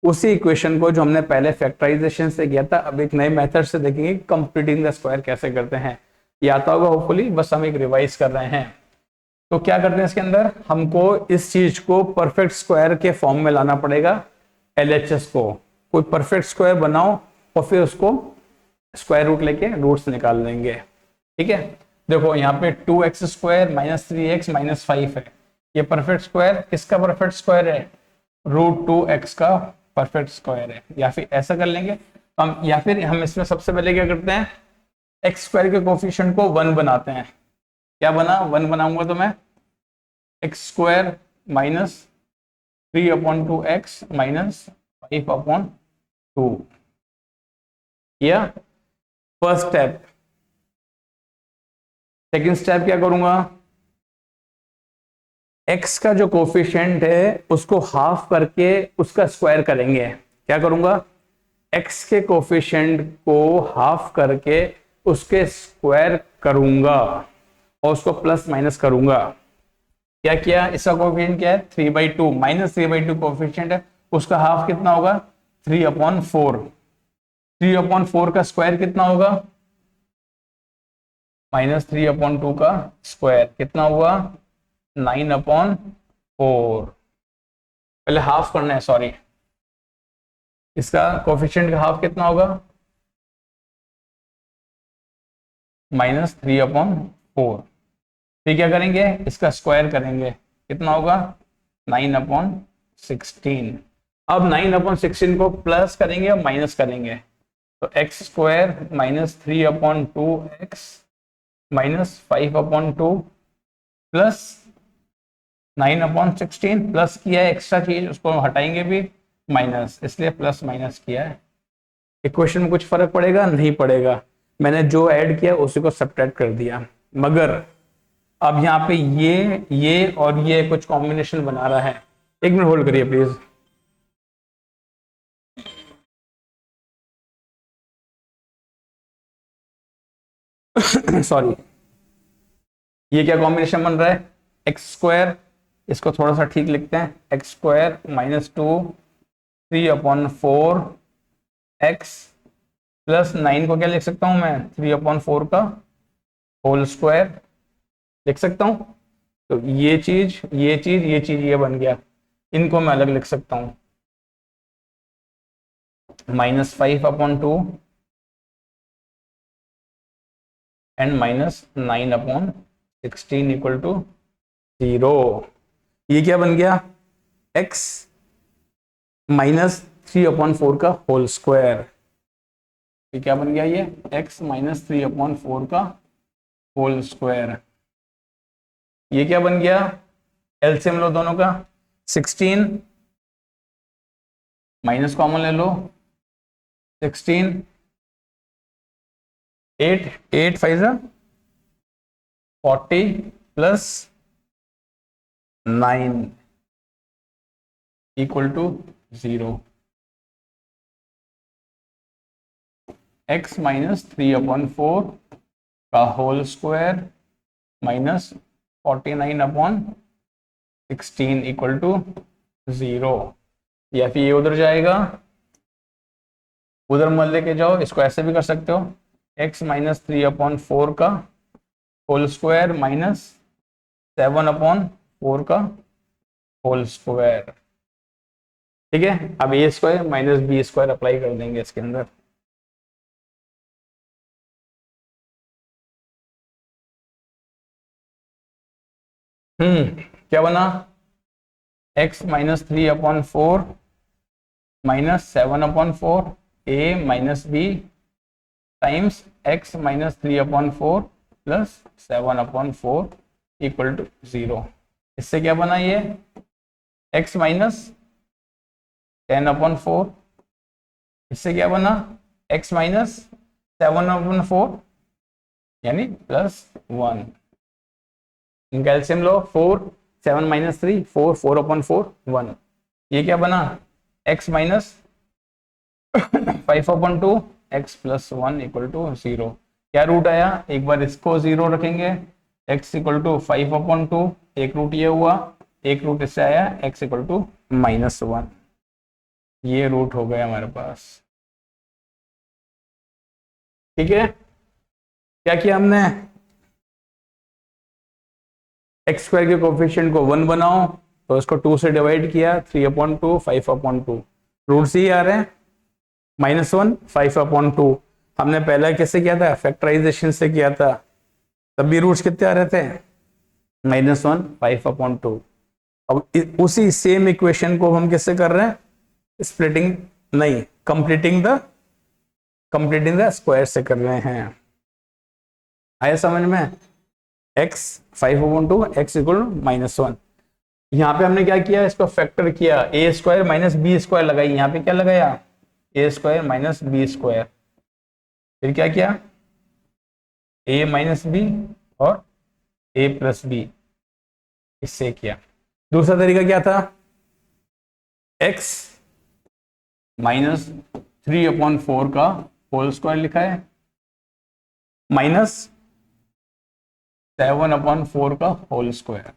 उसी इक्वेशन को जो हमने पहले फैक्टराइजेशन से किया था, अब एक नए मेथड से देखेंगे कंप्लीटिंग द स्क्वायर कैसे करते हैं। ये आता होगा होपफुली, बस हम एक रिवाइज कर रहे हैं। तो क्या करते हैं इसके अंदर, हमको इस चीज को परफेक्ट स्क्वायर के फॉर्म में लाना पड़ेगा। LHS को कोई परफेक्ट स्क्वायर बनाओ और फिर उसको स्क्वायर रूट लेके रूट्स निकाल लेंगे। ठीक है, देखो यहाँ पे 2x² माइनस 3x माइनस 5 है, ये परफेक्ट स्क्वायर किसका परफेक्ट स्क्वायर है, √2x का परफेक्ट स्क्वायर है। या फिर ऐसा कर लेंगे हम, या फिर हम इसमें सबसे पहले क्या करते हैं, x² के कोफिशिएंट को 1 बनाते हैं। क्या बना, 1 बनाऊंगा तो मैं x² माइनस 3/2x माइनस 5/2 या फर्स्ट स्टेप। सेकंड स्टेप क्या करूंगा, x का जो कोफिशिएंट है उसको हाफ करके उसका स्क्वायर करेंगे। क्या करूंगा, x के कोफिशिएंट को हाफ करके उसके स्क्वायर करूंगा और उसको प्लस माइनस करूंगा। क्या किया, इसका कोफिशिएंट क्या है 3/2, माइनस 3/2 कोफिशिएंट है, उसका हाफ कितना होगा 3/4। 3/4 का स्क्वायर कितना होगा, माइनस 3/2 का स्क्वायर कितना हुआ 9/4। पहले हाफ करना है, सॉरी, इसका कोफिशिएंट का हाफ कितना होगा माइनस 3/4। फिर क्या करेंगे, इसका स्क्वायर करेंगे, कितना होगा 9/16। अब 9/16 को प्लस करेंगे और माइनस करेंगे, तो x² minus 3/2x minus 5/2 plus 9/16 plus किया है एक्स्ट्रा चीज, उसको हटाएंगे भी माइनस, इसलिए प्लस माइनस किया है। इक्वेशन में कुछ फर्क पड़ेगा, नहीं पड़ेगा, मैंने जो ऐड किया उसी को सब्ट्रैक्ट कर दिया। मगर अब यहाँ पे ये और ये कुछ कॉम्बिनेशन बना रहा है। एक मिनट होल्ड करिए प्लीज। सॉरी, ये क्या कॉम्बिनेशन बन रहा है, एक्स स्क्वायर, इसको थोड़ा सा ठीक लिखते हैं, एक्स स्क्वायर -2 3/4 एक्स प्लस 9 को क्या लिख सकता हूं मैं, 3/4 का होल स्क्वायर लिख सकता हूं। तो ये चीज ये चीज ये चीज ये बन गया, इनको मैं अलग लिख सकता हूं, -5/2 एंड -9/16 इक्वल टू 0। ये क्या बन गया, x -3/4 का होल स्क्वायर। ये क्या बन गया, ये x -3/4 का होल स्क्वायर। ये क्या बन गया, एलसीएम लो दोनों का, 16 माइनस कॉमन ले लो, 16 8 8 5 40 प्लस 9 इक्वल टू 0। x -3/4 का होल स्क्वायर -49/16 इक्वल टू 0। या फिर ये उधर जाएगा, उधर मत लेके जाओ, इसको ऐसे भी कर सकते हो, x -3/4 का होल स्क्वायर -7/4 का होल स्क्वायर। ठीक है, अब a square -b square apply कर देंगे इसके अंदर। क्या बना, x -3/4 -7/4 a -b times x -3/4 plus 7/4 equal to 0। इससे क्या बना, ये x -10/4, इससे क्या बना, x -7/4 यानी +1। इनका एलसीएम लो, 4 7 -3 4 4/4 1। ये क्या बना, x -5/2 x +1 इक्वल टू 0। क्या रूट आया, एक बार इसको 0 रखेंगे, x इक्वल टू 5/2, एक रूट ये हुआ, एक रूट इससे आया, x इक्वल टू -1। ये रूट हो गया हमारे पास। ठीक है, क्या किया हमने, एक्स स्क्वायर के कोफिशिएंट को 1 बनाओ, तो इसको 2 से डिवाइड किया, 3/2 5/2, रूट से ही आ रहे हैं, -1 5/2। हमने पहला कैसे किया था, फैक्टराइजेशन से किया था, तब भी रूट्स कितने आ रहे थे, -1 5/2। अब उसी सेम इक्वेशन को हम कैसे कर रहे हैं, स्प्लिटिंग नहीं, कंप्लीटिंग द स्क्वायर से कर रहे हैं। आया समझ में, x 5/2 x इक्वल -1। यहाँ पे हमने क्या किया, इसको फैक्टर किया, a स्क्वायर -b स्क्वायर लगाई, यहाँ पे क्या लगाया, a स्क्वायर -b स्क्वायर, फिर क्या किया, a -b और a + b, इससे किया। दूसरा तरीका क्या था, x -3/4 का होल स्क्वायर लिखा है, -7/4 का होल स्क्वायर।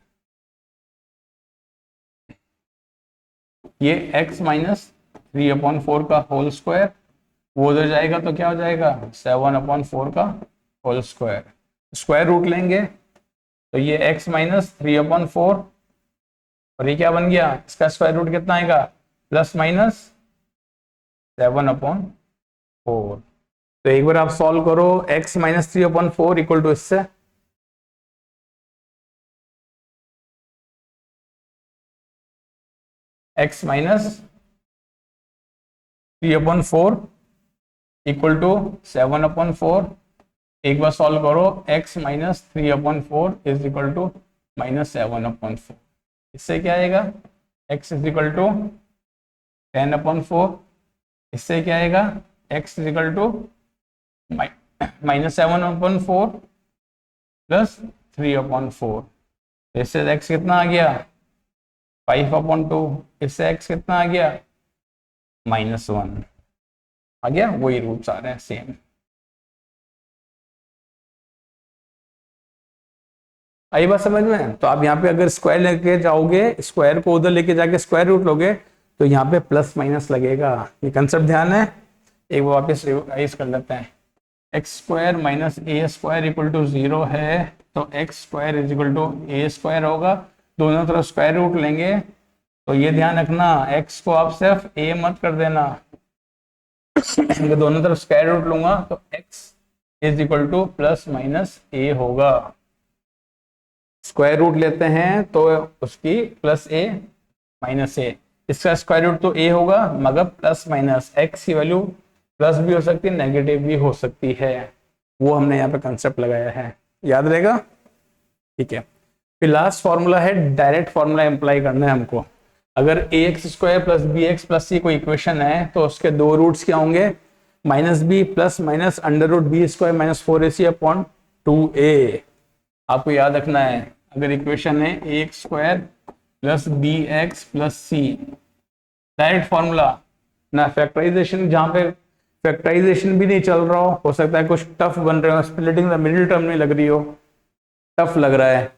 ये x -3/4 का होल स्क्वायर, वो उधर जाएगा तो क्या हो जाएगा, 7/4 का होल स्क्वायर। स्क्वायर रूट लेंगे तो ये x -3/4, और ये क्या बन गया, इसका स्क्वायर रूट कितना आएगा, +7/4। तो एक बार आप सॉल्व करो, x -3/4 इक्वल टू इससे x -3/4 इक्वल टू 7/4। एक बार सॉल्व करो, x -3/4 इज इक्वल टू -7/4। इससे क्या आएगा, x इज इक्वल टू 10/4। इससे क्या आएगा, x is equal to -7/4 plus 3/4। इससे x कितना आ गया, 5/2। इससे x कितना आ गया, -1 आ गया। वही रूट्स आ रहे हैं सेम। आई बात समझ में? तो आप यहाँ पे अगर स्क्वायर लेके जाओगे, स्क्वायर को उधर लेके जाके स्क्वायर रूट लोगे तो यहाँ पे प्लस माइनस लगेगा। ये कंसेप्ट ध्यान है। एक बार वापस रिवाइज कर लेते हैं। X square minus a square equal to 0 है, तो x square is equal to a square होगा। दोनों तरफ स्क्वायर रूट लेंगे तो ये ध्यान रखना, एक्स को आप सिर्फ ए मत कर देना। अगर दोनों तरफ स्क्वायर रूट लूंगा तो x is equal to plus minus a होगा। स्क्वायर रूट लेते हैं तो उसकी प्लस ए माइनस ए, इसका स्क्वायर रूट तो ए होगा मगर प्लस माइनस एक्स की वैल्यू प्लस भी हो सकती है नेगेटिव भी हो सकती है, वो हमने यहाँ पे कंसेप्ट लगाया है, याद रहेगा। ठीक है, फिर लास्ट फॉर्मूला है डायरेक्ट फॉर्मूला अप्लाई करना है हमको। अगर a x square plus b x plus c कोई इक्वेशन है तो उसके दो रूट्स क्या होंगे, minus B plus minus under root B square minus 4ac upon 2a। आपको याद रखना है, अगर इक्वेशन है a x square plus b x plus c, direct formula ना फैक्टराइजेशन, जहां पे फैक्टराइजेशन भी नहीं चल रहा हो सकता है कुछ टफ बन रहे हो, स्प्लिटिंग द मिडिल टर्म नहीं लग रही हो, टफ लग रहा है,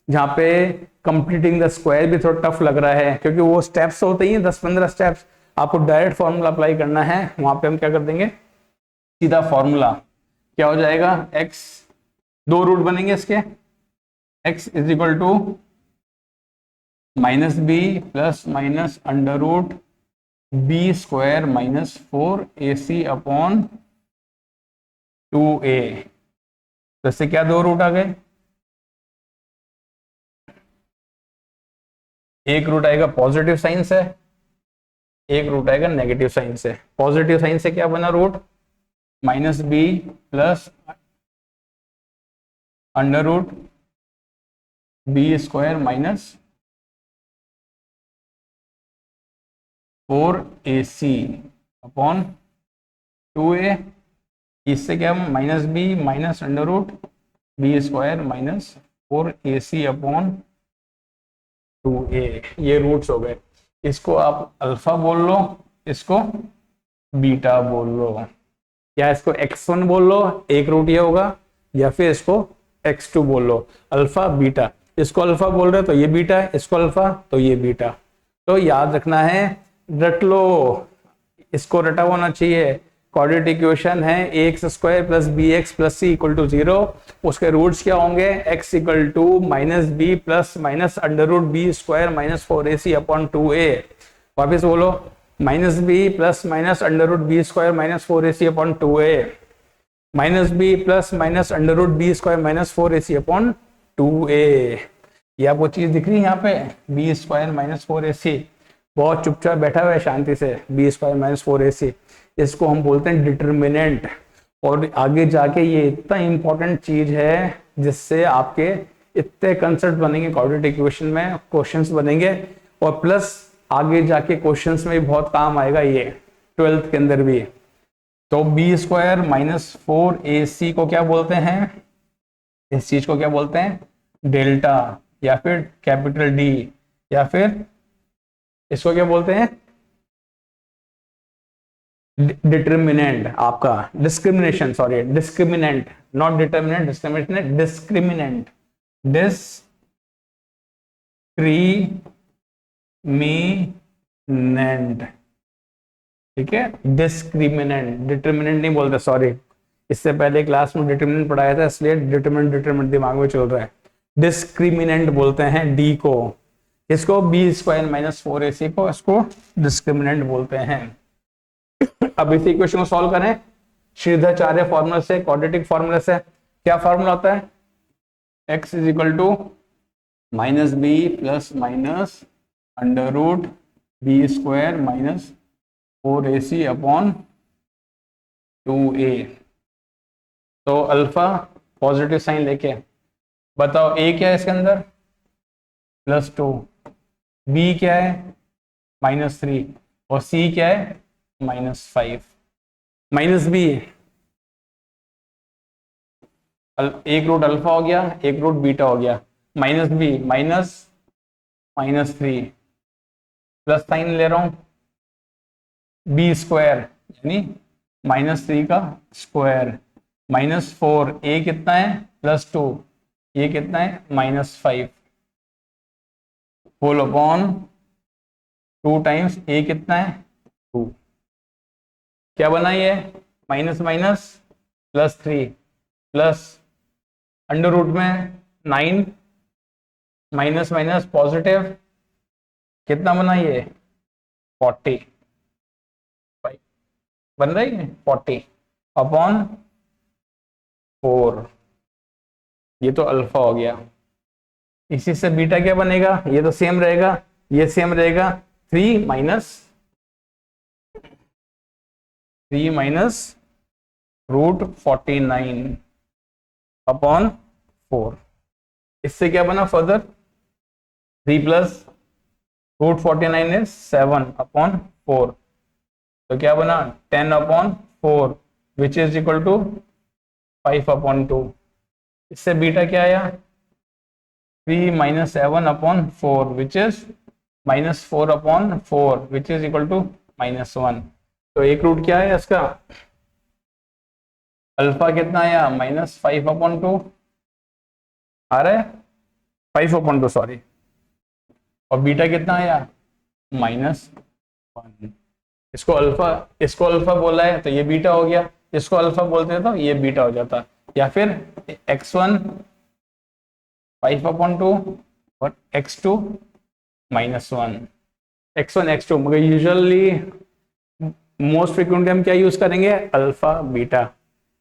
जहां पे कंप्लीटिंग द स्क्वायर भी थोड़ा टफ लग रहा है क्योंकि वो स्टेप्स होते ही 10-15 स्टेप्स, आपको डायरेक्ट फॉर्मूला अप्लाई करना है। वहां पे हम क्या कर देंगे, सीधा फॉर्मूला क्या हो जाएगा, एक्स दो रूट बनेंगे इसके, x is equal to minus B plus minus under root B square minus 4ac upon 2a। तो इससे क्या दो रूट आ गए, एक रूट आएगा पॉजिटिव साइन से, एक रूट आएगा नेगेटिव साइन से। पॉजिटिव साइन से क्या बना root, minus B plus under root B square minus 4ac upon 2a। इससे क्या, minus b minus under root B square minus 4ac upon 2a। ये रूट्स हो गए, इसको आप अल्फा बोल लो, इसको बीटा बोल लो, या इसको x1 बोल लो, एक रूट ये होगा, या फिर इसको x2 बोल लो, अल्फा बीटा। इसको अल्फा बोल रहे तो ये बीटा है, इसको अल्फा तो ये बीटा। तो याद रखना है, रट लो, इसको रटा होना चाहिए। क्वाड्रेटिक इक्वेशन है a x square plus b x plus c equal to 0, उसके रूट्स क्या होंगे, x equal to minus B plus minus under root B square minus 4ac upon 2a। वापिस बोलो, minus B plus minus under root B square minus 4ac upon 2a, minus B plus minus under root B square minus 4ac upon 2a। ये आपको चीज दिख रही है यहाँ पे, बी स्क्वायर माइनस 4ac, बहुत चुपचाप बैठा हुआ है शांति से, बी स्क्वायर माइनस 4ac, इसको हम बोलते हैं डिटर्मिनेंट। और आगे जाके ये इतना इंपॉर्टेंट चीज है जिससे आपके इतने कंसेप्ट बनेंगे क्वाड्रेटिक इक्वेशन में, क्वेश्चंस बनेंगे, और प्लस आगे जाके क्वेश्चंस में भी बहुत काम आएगा ये 12th के अंदर भी। तो बी स्क्वायर माइनस 4ac को क्या बोलते हैं, इस चीज को क्या बोलते हैं, डेल्टा, या फिर कैपिटल डी, या फिर इसको क्या बोलते हैं, डिटर्मिनेंट आपका, discrimination, sorry discriminant, not determinant, discriminant, discriminant, discriminant, ठीक है, डिस्क्रिमिनेंट, डिटर्मिनेंट नहीं बोलते, सॉरी, इससे पहले क्लास में डिटर्मिनेंट पढ़ाया था इसलिए डिटर्मिनेंट डिटर्मिनेंट दिमाग में चल रहा है। डिस्क्रिमिनेंट बोलते हैं डी को, इसको बी स्क्वायर माइनस 4ac को, इसको डिस्क्रिमिनेंट बोलते हैं। अब इसी इक्वेशन को सॉल्व करें श्रीधराचार्य फॉर्मूला से, क्वाड्रेटिक फॉर्मूला से। क्या फॉर्मूला होता है, x is equal to minus B plus minus under root B square minus 4ac upon 2a। तो अल्फा पॉजिटिव साइन लेके बताओ, a क्या है इसके अंदर, +2, b क्या है -3, और c क्या है -5। माइनस बी, एक रूट अल्फा हो गया, एक रूट बीटा हो गया, minus b minus -3, plus sign ले रहा हूं, बी स्क्वायर यानी -3 का स्क्वायर, -4, ए कितना है +2, ये कितना है -5 होल अपॉन 2 टाइम्स ए कितना है 2। क्या बना ये minus minus +3 plus under root में 9 माइनस माइनस पॉजिटिव कितना बना ये 40 बन रही है 40 अपॉन 4। ये तो अल्फा हो गया। इसी से बीटा क्या बनेगा, ये तो सेम रहेगा, ये सेम रहेगा 3 माइनस √49 अपॉन 4। इससे क्या बना फर्दर 3 प्लस √49 इज 7 अपॉन 4, तो क्या बना 10 upon 4 which is equal to 5 upon 2। इससे बीटा क्या आया 3 minus 7 upon 4 which is -4 upon 4 which is equal to -1। तो एक रूट क्या है इसका अल्फा कितना आया -5 अपॉन 2 आ रहा है 5 अपॉन 2 सॉरी, और बीटा कितना आया -1। इसको अल्फा बोला है तो ये बीटा हो गया, इसको अल्फा बोलते हैं तो ये बीटा हो जाता, या फिर x1 5 अपॉन 2 और x2 -1 x1 x2। मगर यूजुअली मोस्ट फ्रिक्वेंटली हम क्या यूज करेंगे अल्फा बीटा,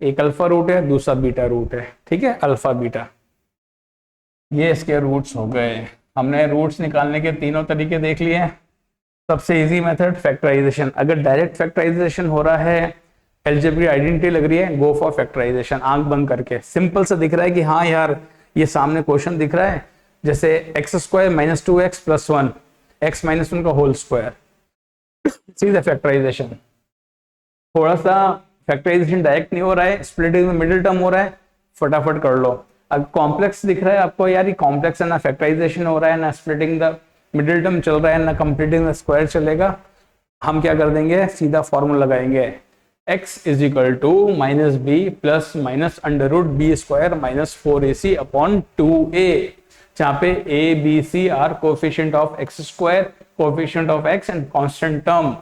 एक अल्फा रूट है दूसरा बीटा रूट है, ठीक है अल्फा बीटा। ये इसके रूट्स हो गए। हमने रूट्स निकालने के तीनों तरीके देख लिए हैं। सबसे इजी मेथड फैक्टराइजेशन, अगर डायरेक्ट फैक्टराइजेशन हो रहा है एलजेब्रिक आइडेंटिटी लग रही है गो फॉर फैक्टराइजेशन, आंख बंद करके सिंपल से दिख रहा है कि हाँ यार ये सामने क्वेश्चन दिख रहा है जैसे x² - 2x + 1 x - 1 का होल स्क्वायर, सीधा फैक्टराइजेशन। थोड़ा सा फैक्टराइजेशन डायरेक्ट नहीं हो रहा है, स्प्लिटिंग में मिडिल टर्म हो रहा है, फटाफट कर लो। अब कॉम्प्लेक्स दिख रहा है आपको यार ये कॉम्प्लेक्स है, ना फैक्टराइजेशन हो रहा है ना स्प्लिटिंग द मिडिल टर्म चल रहा है ना कंप्लीटिंग द स्क्वायर चलेगा, हम क्या कर देंगे सीधा फॉर्मूला लगाएंगे x is equal to -b plus minus under root b square minus 4ac upon 2a, जहाँ पे a b c are coefficient of x square, coefficient of x and constant term.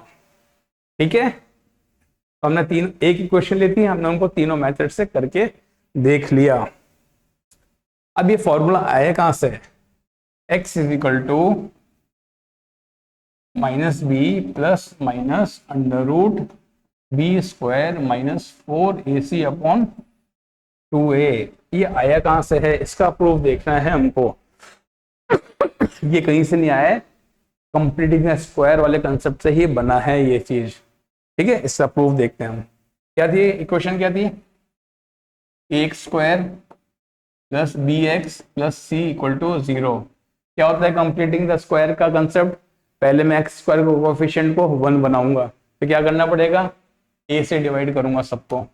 ठीक है, तो हमने तीन एक ही क्वेश्चन लेती है, हमने उनको तीनों मेथड से करके देख लिया। अब ये फॉर्मूला आया कहां से, x is equal to -b plus minus under root b square minus 4ac upon 2a। ये आया कहां से है, इसका प्रूफ देखना है हमको। ये कहीं से नहीं आया है, कंप्लीटिंग स्क्वायर वाले कंसेप्ट से ही बना है ये चीज। ठीक है, इसका प्रूफ देखते हैं हम। क्या थी इक्वेशन, क्या थी ax² plus bx plus c equal to 0। क्या होता है कंप्लीटिंग द स्क्वायर का कंसेप्ट, पहले मैं x स्क्वायर को कोफिशिएंट को 1 बनाऊंगा, तो क्या करना पड़ेगा a से डिवाइड करूंगा सबको,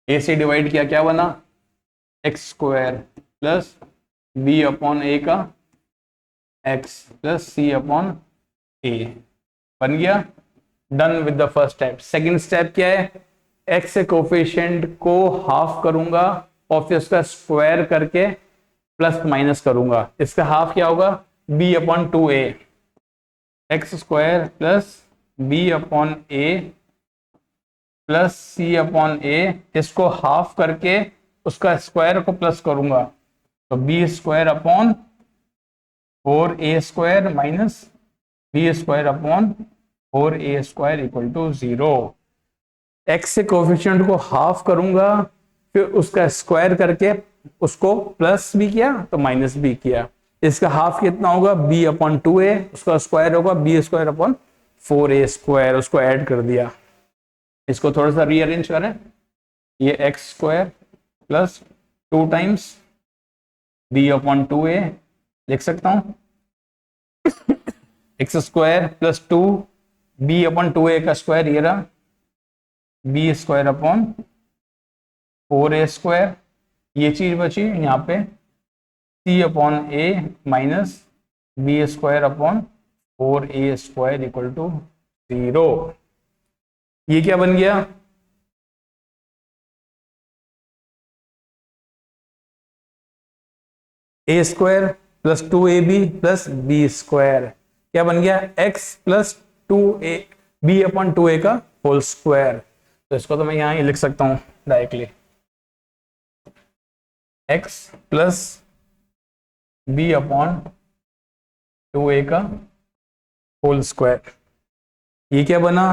a से डिवाइड किया क्या बना x² plus b upon a का x plus c upon a बन गया। Done with the first step. Second step क्या है, x से कोफिशिएंट को हाफ करूंगा और फिर उसका स्क्वायर करके प्लस माइनस करूंगा, इसका हाफ क्या होगा b upon 2a, x² plus b upon a plus c upon a, इसको हाफ करके उसका स्क्वायर को प्लस करूंगा, तो b² upon 4a² minus b² upon 4a² equal to 0। x से कोफिशिएंट को हाफ करूंगा फिर उसका स्क्वायर करके उसको प्लस भी किया तो माइनस भी किया, इसका हाफ कितना होगा b अपॉन 2a, उसका स्क्वायर होगा b² अपॉन 4a², उसको ऐड कर दिया। इसको थोड़ा सा रीअरेंज करें, ये x² plus 2 times b upon 2a लिख सकता हूं, x² plus 2 b upon 2a का स्क्वायर ये रहा b² अपॉन 4a², ये चीज बची यहाँ पे c upon a minus b² upon 4a² equal to 0। ये क्या बन गया, a square plus 2ab plus b square, क्या बन गया, x plus 2a b upon 2a का होल स्क्वायर। तो इसको तो मैं यहां ही लिख सकता हूं directly, x plus b upon 2a का होल स्क्वायर। ये क्या बना,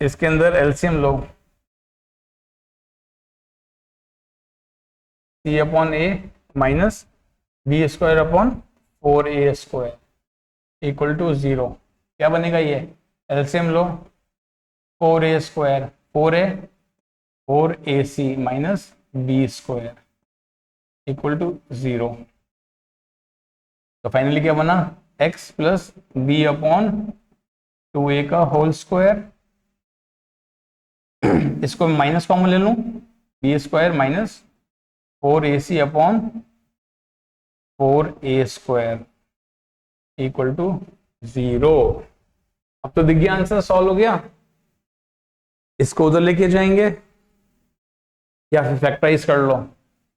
इसके अंदर एलसीएम लो, c अपॉन a minus b square upon 4a square equal to 0। क्या बनेगा ये, एलसीएम लो, 4a square 4ac minus b square equal to 0। तो फाइनली क्या बना, x plus b upon 2a का होल स्क्वायर, इसको माइनस कॉमन ले लूं, b square minus 4ac upon 4a square equal to 0। अब तो दिख गया, आंसर सॉल्व हो गया। इसको उधर लेके जाएंगे या फिर फैक्टराइज कर लो,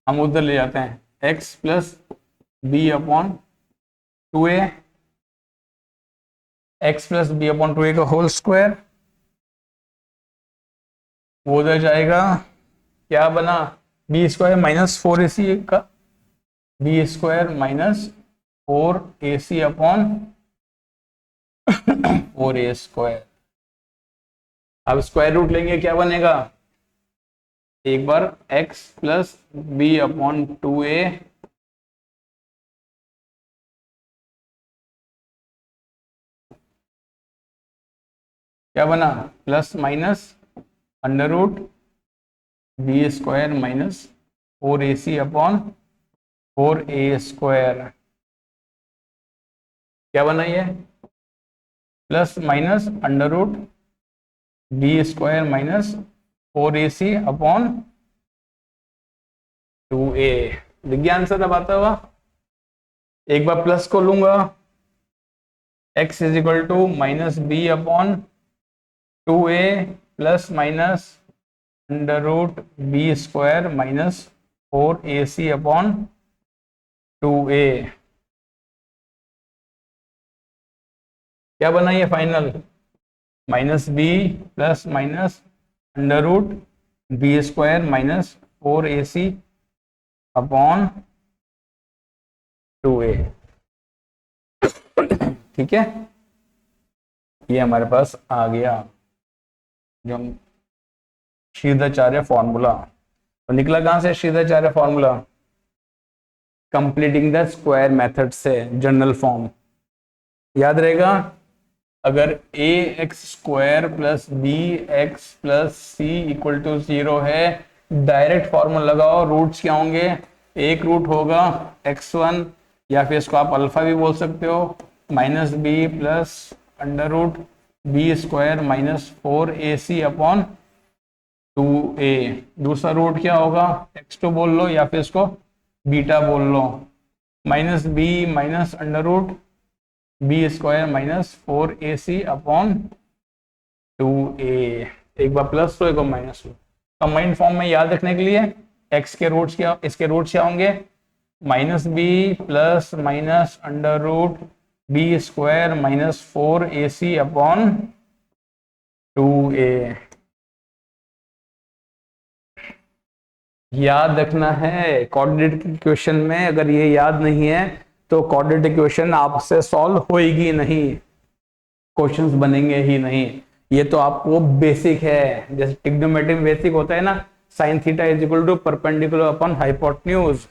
हम उधर ले जाते हैं, x plus b upon 2a, x plus b upon 2a का होल स्क्वायर, वो उधर जाएगा, क्या बना, बी स्क्वायर माइनस 4ac का, b square minus 4ac upon 4a square. अब स्क्वायर रूट लेंगे, क्या बनेगा, एक बार x plus b upon 2a क्या बना, plus minus under root B square minus 4ac upon 4a square. क्या बना ये, plus minus under root B square minus 4ac upon 2a। विज्ञान से दबाता हुआ एक बार प्लस को लूंगा, x is equal to minus B upon 2a plus minus under root B square minus 4ac upon 2a। क्या बना ये final, minus B plus minus under root B square minus 4ac upon 2a। ठीक है, ये हमारे पास आ गया जो Shridharacharya formula. तो निकला कहां से Sridharacharya formula, completing the square method से, जनरल फॉर्म याद रहेगा, अगर a x square plus b x plus c equal to 0 है, डायरेक्ट फॉर्मूला लगाओ, रूट्स क्या होंगे, एक रूट होगा x1 या फिर इसको आप अल्फा भी बोल सकते हो, minus B plus under root B square minus 4ac upon 2a। दूसरा रूट क्या होगा, x2 बोल लो या फिर इसको बीटा बोल लो, minus b minus under root B square minus 4ac upon 2a। एक बार प्लस हो एक बार माइनस हो। कंबाइंड फॉर्म में याद रखने के लिए x के रूट्स क्या, इसके रूट्स क्या होंगे, minus B plus minus under root B square minus 4ac upon 2a। याद रखना है, कोऑर्डिनेट इक्वेशन में अगर ये याद नहीं है तो कोऑर्डिनेट इक्वेशन आपसे सॉल्व होएगी नहीं, क्वेश्चंस बनेंगे ही नहीं। ये तो आपको बेसिक है, जैसे ट्रिग्नोमेट्री में बेसिक होता है ना, sine theta is equal to perpendicular upon hypotenuse,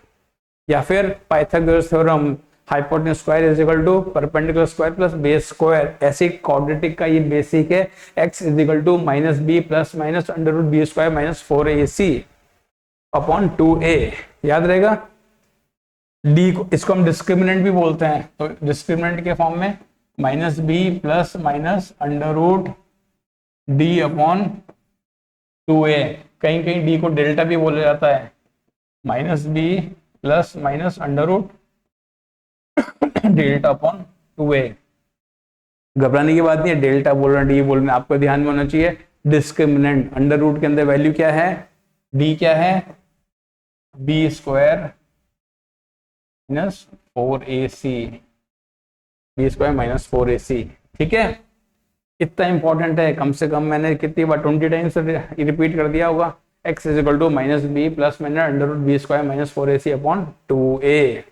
या फिर Pythagoras theorem hypotenuse square is equal to perpendicular square plus base square. ऐसे क्वाड्रेटिक का ये बेसिक है, x is equal to minus B plus minus under root B square minus 4ac upon 2a। याद रहेगा, D को, इसको हम discriminant भी बोलते हैं, तो डिस्क्रिमिनेंट के फॉर्म में minus B plus minus under root d upon 2a। कहीं कहीं डी को डेल्टा भी बोला जाता है, minus B plus minus under root delta upon 2a। घबराने की बात नहीं है, डेल्टा बोल रहे हैं, डी बोल रहे हैं, आपको ध्यान में होना चाहिए डिस्क्रिमिनेंट। अंडर रूट के अंदर वैल्यू क्या है, डी क्या है, b square minus 4ac, b square minus 4ac। ठीक है, कितना इंपॉर्टेंट है, कम से कम मैंने कितनी बार 20 टाइम्स रिपीट कर दिया होगा। x is equal to minus B plus मैंने under root B square minus 4ac upon 2a,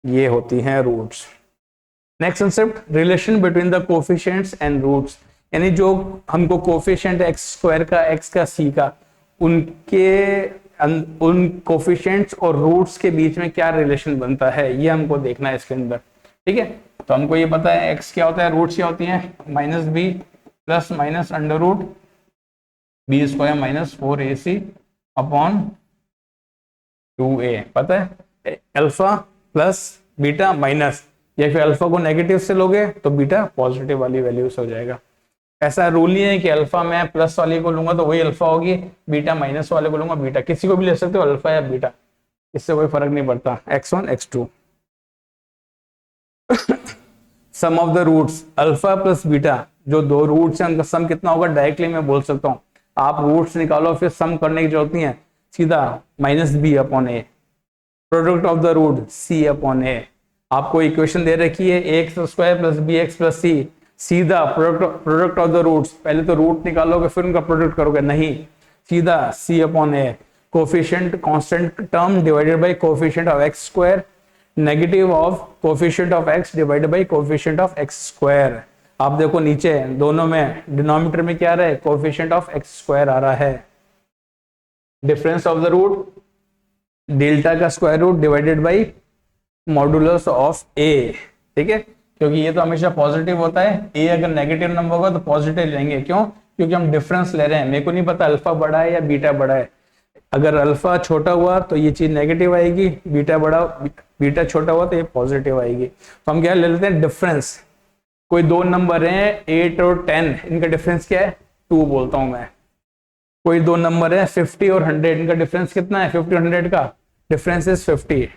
ये होती हैं roots. Next concept, relation between the coefficients and roots, यानी जो हमको कोफिशिएंट एक्स स्क्वायर का, एक्स का, सी का, उन कोफिशिएंट्स और रूट्स के बीच में क्या रिलेशन बनता है, ये हमको देखना है इसके अंदर। ठीक है, तो हमको ये पता है एक्स क्या होता है, रूट्स क्या होती हैं, minus B plus minus under root B square minus 4ac upon 2a, पता है, अल्फा प्लस बीटा माइनस, या फिर अल्फा को नेगेटिव से लोगे तो बीटा पॉजिटिव वाली वैल्यू से हो जाएगा। ऐसा रूल नहीं है कि अल्फा मैं प्लस वाले को लूंगा तो वही अल्फा होगी, बीटा माइनस वाले को लूंगा बीटा, किसी को भी ले सकते हो अल्फा या बीटा, इससे कोई फर्क नहीं पड़ता, x1 x2। Sum of the roots, alpha plus beta, जो दो रूट्स हैं उनका सम कितना होगा, डायरेक्टली मैं बोल सकता हूँ, आप रूट्स निकालो फिर सम करने की जरूरत नहीं है, सीधा minus B upon A, product of the root c upon a. आपको इक्वेशन दे रखी है x square plus b x plus c, सीधा प्रोडक्ट ऑफ द रूट्स, पहले तो रूट निकालोगे फिर उनका प्रोडक्ट करोगे, नहीं, सीधा c upon a, coefficient constant term divided by coefficient of x square, negative of coefficient of x divided by coefficient of x square. आप देखो नीचे दोनों में डिनोमिनेटर में क्या आ रहा है, कोफिशिएंट ऑफ एक्स स्क्वायर आ रहा है, difference of the root delta का square root divided by modulus of a. ठीक है, क्योंकि ये तो हमेशा पॉजिटिव होता है, ए अगर नेगेटिव नंबर होगा तो पॉजिटिव लेंगे, क्यों, क्योंकि हम डिफरेंस ले रहे हैं, मेरे को नहीं पता अल्फा बड़ा है या बीटा बड़ा है, अगर अल्फा छोटा हुआ तो ये चीज नेगेटिव आएगी, बीटा छोटा हुआ तो ये पॉजिटिव आएगी। तो हम क्या ले लेते हैं, डिफरेंस, कोई दो नंबर हैं 8 और 10, इनका डिफरेंस क्या है, 2 बोलता हूं मैं। कोई दो नंबर है 50 और 100, इनका डिफरेंस कितना है, 50 और 100 का डिफरेंस इज 50।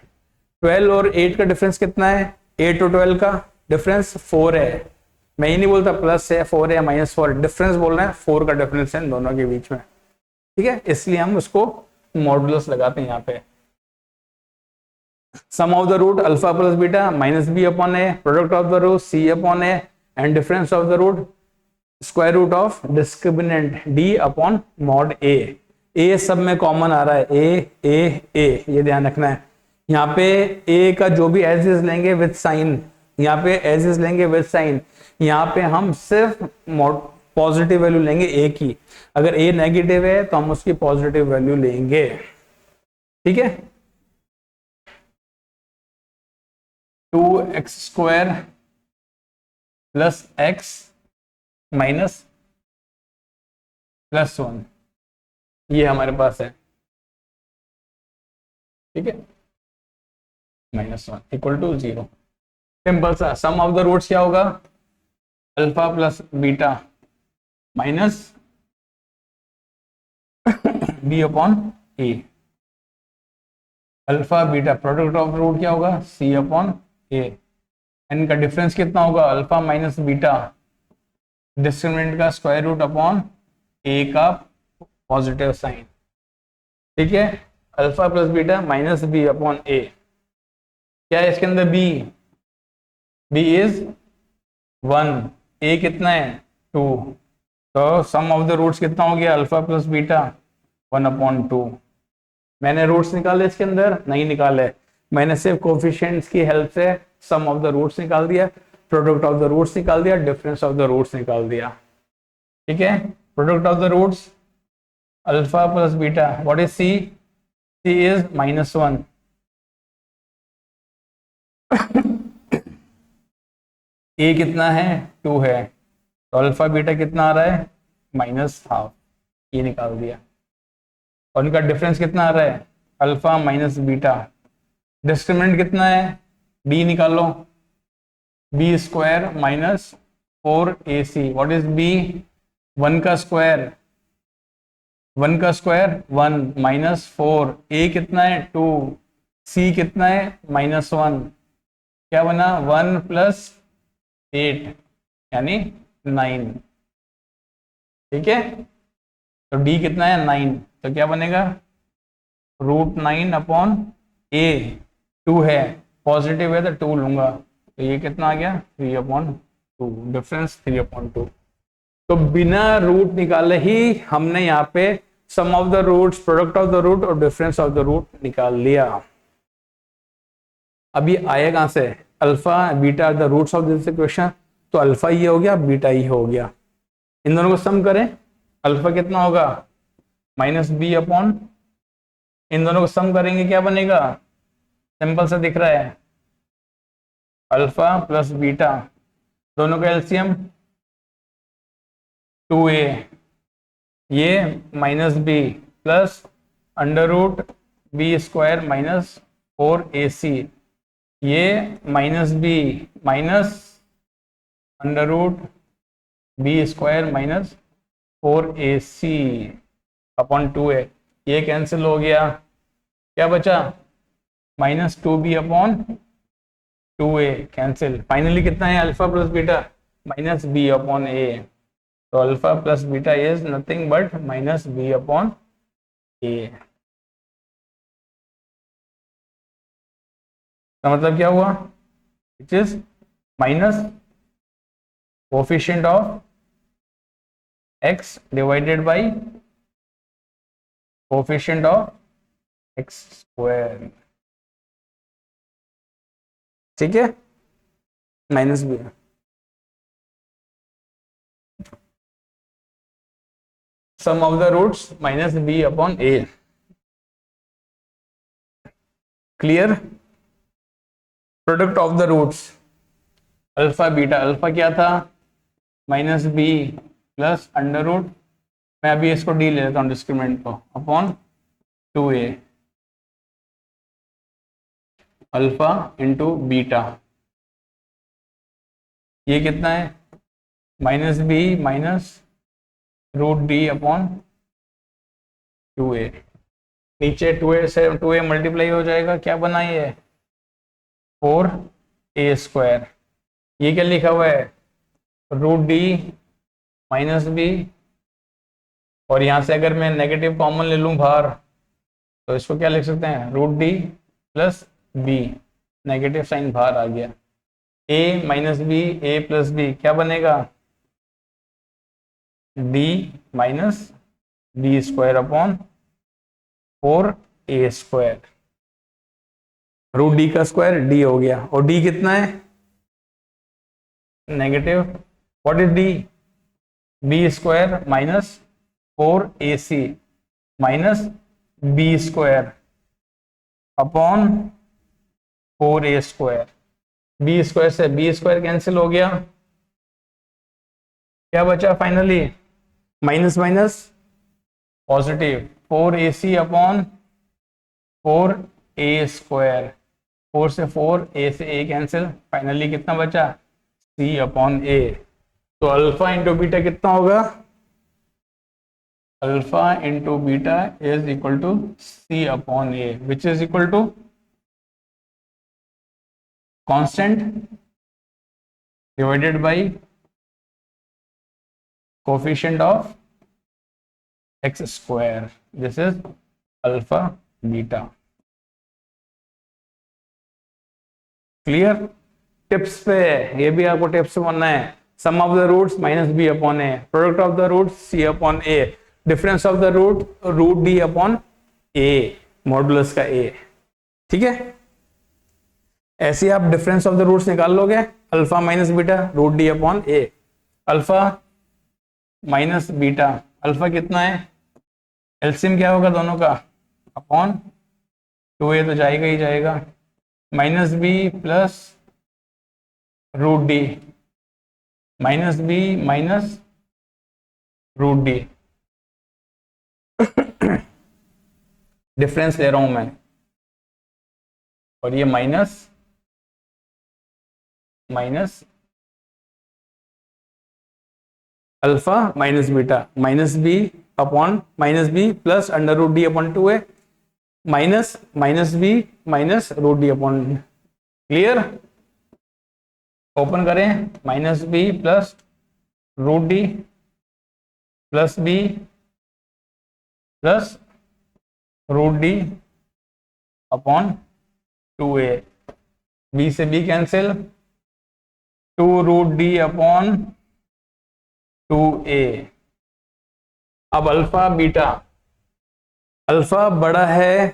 12 और 8 का डिफरेंस कितना है, 8 और 12 का डिफरेंस 4 है, मैं ये नहीं बोलता प्लस है 4 है माइनस 4, डिफरेंस बोल रहे हैं, 4 का डिफरेंस है इन दोनों के बीच में। ठीक है, इसलिए हम उसको मॉडुलस लगाते हैं यहाँ पे। Sum of the root alpha plus beta minus B upon A, product of the root c upon a, and difference of the root square root of discriminant d upon mod a. A सब में common आ रहा है, ए, ये ध्यान रखना है। यहाँ पे ए का जो भी एज इज लेंगे विद साइन, यहाँ पे एज इज लेंगे विद साइन, यहाँ पे हम सिर्फ पॉजिटिव वैल्यू लेंगे ए की, अगर ए नेगेटिव है तो हम उसकी पॉजिटिव वैल्यू लेंगे। ठीक है, 2x square plus x minus plus 1, ये हमारे पास है। ठीक है, -1 इक्वल टू 0। सिंपल सा, सम ऑफ द रूट्स क्या होगा, alpha plus beta minus B upon a, alpha beta, product of root क्या होगा, सी अपॉन ए, इनका डिफरेंस कितना होगा, अल्फा माइनस बीटा, डिस्क्रिमिनेंट का स्क्वायर रूट अपॉन ए का पॉजिटिव साइन। ठीक है, alpha plus beta minus B upon a, क्या है इसके अंदर, बी इज 1, ए कितना है 2, तो सम ऑफ द रूट्स कितना हो गया, अल्फा प्लस बीटा 1 अपॉन 2। मैंने रूट्स निकाले इसके अंदर, नहीं निकाले, मैंने सिर्फ कोफिशिएंट्स की हेल्प से सम ऑफ द रूट्स निकाल दिया, प्रोडक्ट ऑफ द रूट्स निकाल दिया, डिफरेंस ऑफ द रूट्स निकाल दिया। ठीक है, product of the roots alpha plus beta, what is c, c is -1, a कितना है 2 है, तो अल्फा बीटा कितना आ रहा है -12, ये निकाल दिया, और इनका डिफरेंस कितना आ रहा है, अल्फा माइनस बीटा, डिस्क्रिमिनेंट कितना है, बी निकालो, b square minus 4ac, what is b, 1 का स्क्वायर 1 माइनस 4, ए कितना है 2, सी कितना है -1, क्या बना 1 + 8, यानी 9। ठीक है, तो डी कितना है 9, तो क्या बनेगा √9 अपॉन ए। 2 है, पॉजिटिव है तो 2 लूंगा, तो ये कितना आ गया 3/2, डिफरेंस 3/2। तो बिना रूट निकाले ही हमने यहाँ पे sum of the roots, product of the root और डिफरेंस ऑफ द रूट निकाल लिया। अब ये आया कहां से, alpha beta are the roots of this equation, तो अल्फा ये हो गया, बीटा ये हो गया। इन दोनों को सम करें, अल्फा कितना होगा -b अपॉन, इन दोनों को सम करेंगे क्या बनेगा, सिंपल से दिख रहा है, अल्फा प्लस बीटा, दोनों का एलसीएम 2a, ये -b प्लस √b² -4ac, ये -b minus √b² -4ac upon 2a, ये कैंसिल हो गया, क्या बचा -2b upon 2a, cancel. Finally कितना है alpha plus beta -b upon a, तो alpha plus beta is nothing but -b upon a। तो मतलब क्या हुआ, it is minus coefficient of x divided by coefficient of x²। ठीक है, -b, sum of the roots -b upon a। Clear, product of the roots alpha beta, alpha क्या था -b plus √, मैं अभी इसको डी ले लेता हूँ डिस्क्रिमिनेंट को, upon 2a, alpha into beta, ये कितना है -b minus √d upon 2a, नीचे 2a से 2a मल्टीप्लाई हो जाएगा, क्या बना ये 4a², ये क्या लिखा हुआ है √d माइनस b, और यहां से अगर मैं नेगेटिव कॉमन ले लूं बाहर, तो इसको क्या लिख सकते हैं √d plus b, negative sign बाहर आ गया, a minus b, a plus b, क्या बनेगा d minus b² upon 4a², √d का स्क्वायर d हो गया, और d कितना है negative, what is d, b² minus 4ac minus b² upon 4a², b² से b² कैंसिल हो गया, क्या बचा finally minus minus positive, 4ac upon 4a², 4 से 4, a से a कैंसिल, फाइनली कितना बचा c अपॉन a। तो अल्फा इंटू बीटा कितना होगा, alpha into beta is equal to c upon a, which is equal to constant divided by coefficient of x², this is alpha beta. Clear, tips पे ये भी आपको tips से बनना है, sum of the roots -b upon a, product of the roots c upon a, difference of the root √d upon a, modulus का a। ठीक है, ऐसे आप डिफरेंस ऑफ द रूट्स निकाल लोगे, alpha minus beta √d upon a, alpha minus beta, alpha कितना है LCM क्या होगा दोनों का, अपॉन 2a तो जाएगा ही जाएगा, -b plus √d -b minus √d, difference ले रहा हूं मैं, और ये minus alpha minus beta, -b upon -b plus √d upon 2a minus -b minus √d upon, clear, open करें, minus B plus root d plus b plus root d upon 2a, b से b cancel, 2 root d upon 2a। अब alpha beta, alpha बड़ा है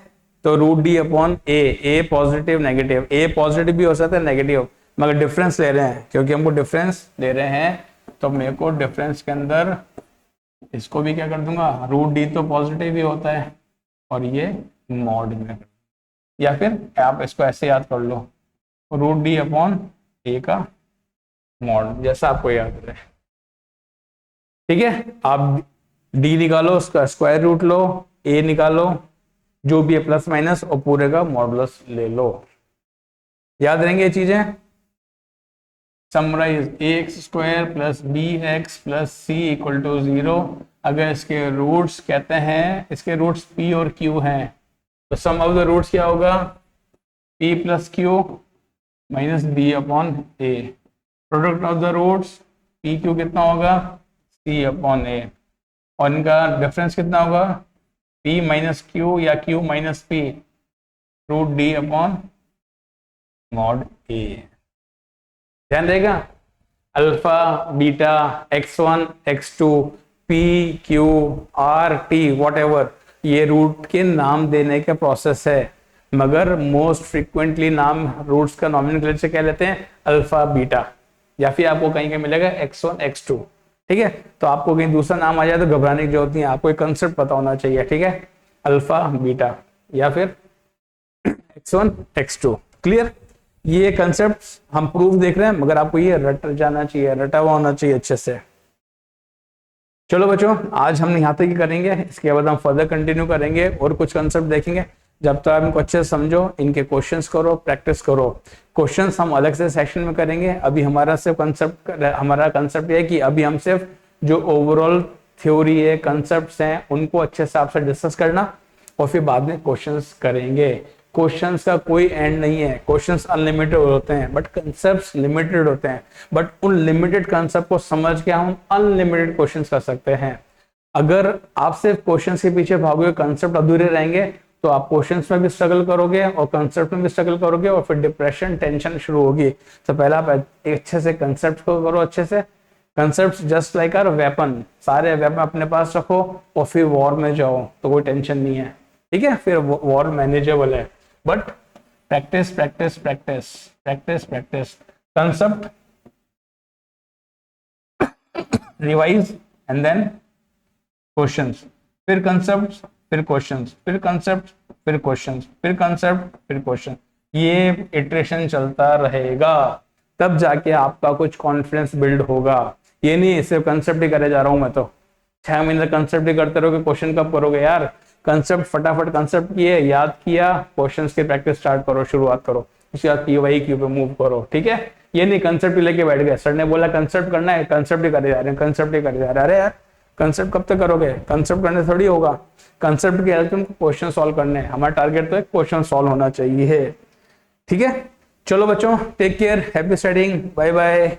तो root d upon a positive negative, A positive भी हो सकता है नेगेटिव, मगर डिफरेंस ले रहे हैं, क्योंकि हमको डिफरेंस ले रहे हैं तो मेरे को डिफरेंस के अंदर इसको भी क्या कर दूंगा, रूट डी तो पॉजिटिव ही होता है और ये मॉड में, या फिर आप इसको ऐसे याद कर लो, रूट डी अपॉन ए का मॉड, जैसा आपको याद रहे। ठीक है, आप डी निकालो, उसका स्क्वायर रूट लो, ए निकालो, जो भी है प्लस माइनस, और पूरे का मॉडुलस ले लो। याद रहेंगे ये चीजें। Summarise x square plus b x plus c equal to 0। अगर इसके रूट्स कहते हैं, इसके रूट्स पी और क्यू हैं, तो सम ऑफ द रूट्स क्या होगा, P plus Q minus B upon A. Product of the roots P Q कितना होगा, सी अपॉन ए, और इनका डिफरेंस कितना होगा, p माइनस क्यू या q minus p, root d upon mod a. ध्यान रहेगा, alpha beta x1 x2 p q r t whatever, ये रूट के नाम देने का प्रोसेस है, मगर मोस्ट फ्रिक्वेंटली नाम रूट्स का नॉमेनक्लेचर क्या लेते हैं, अल्फा बीटा, या फिर आपको कहीं कहीं मिलेगा x1 x2। ठीक है, तो आपको कहीं दूसरा नाम आ जाए तो घबराने की जरूरत नहीं है, आपको एक कंसेप्ट पता होना चाहिए। ठीक है, अल्फा बीटा या फिर x1 x2, क्लियर। ये कंसेप्ट हम प्रूफ देख रहे हैं, मगर आपको ये रट जाना चाहिए, रटा हुआ होना चाहिए अच्छे से। चलो बच्चों, आज हम यहाँ तक ही करेंगे, इसके बाद हम फर्दर कंटिन्यू करेंगे और कुछ कंसेप्ट देखेंगे। जब तक आप इनको अच्छे से समझो, इनके क्वेश्चंस करो, प्रैक्टिस करो। क्वेश्चंस हम अलग से सेशन में करेंगे, अभी हमारा सिर्फ हमारा कंसेप्ट ये है कि अभी हम सिर्फ जो ओवरऑल थ्योरी है, कंसेप्ट्स हैं, उनको अच्छे से आपसे डिस्कस करना, और फिर बाद में क्वेश्चंस करेंगे। क्वेश्चंस का कोई एंड नहीं है, क्वेश्चंस अनलिमिटेड होते हैं, बट कंसेप्ट्स लिमिटेड होते हैं। बट उन लिमिटेड कंसेप्ट को समझ के हम अनलिमिटेड क्वेश्चंस कर सकते हैं। अगर आप सिर्फ क्वेश्चंस के पीछे भागोगे, कंसेप्ट अधूरे रहेंगे, तो आप क्वेश्चंस में भी स्ट्रगल करोगे और कंसेप्ट में भी स्ट्रगल करोगे, और फिर डिप्रेशन, टेंशन शुरू होगी। तो पहला आप अच्छे से कंसेप्ट को करो, अच्छे से। Concept just like our weapon, सारे वेपन अपने पास रखो और फिर वॉर में जाओ, तो कोई टेंशन नहीं है। ठीक है, फिर वॉर मैनेजेबल है, but practice practice practice practice practice, concept revise and then questions, फिर कंसेप्ट, फिर क्वेश्चंस, फिर कंसेप्ट, फिर क्वेश्चंस, फिर कंसेप्ट, फिर क्वेश्चन, ये इटरेशन चलता रहेगा, तब जाके आपका कुछ कॉन्फिडेंस बिल्ड होगा। ये नहीं सिर्फ कंसेप्ट ही करे जा रहा हूं मैं, तो 6 महीने कंसेप्ट ही करते रहोगे, क्वेश्चन कब करोगे यार। कंसेप्ट फटाफट कंसेप्ट किए, याद किया, क्वेश्चंस की प्रैक्टिस स्टार्ट करो, शुरुआत करो, उसके बाद पीवाई क्यू पे मूव करो। ठीक है, ये नहीं कंसेप्ट ही लेके बैठ गए, सर ने बोला कंसेप्ट करना है, कंसेप्ट ही करे जा रहे हैं, कंसेप्ट ही करे जा रहे हैं। अरे यार, कंसेप्ट कब तक करोगे, कंसेप्ट करने थोड़ी होगा, कंसेप्ट की हेल्प तुमको क्वेश्चन सॉल्व करने हैं। हमारा टारगेट तो है क्वेश्चन सॉल्व होना चाहिए। ठीक है, चलो बच्चों, take care, happy studying, bye bye.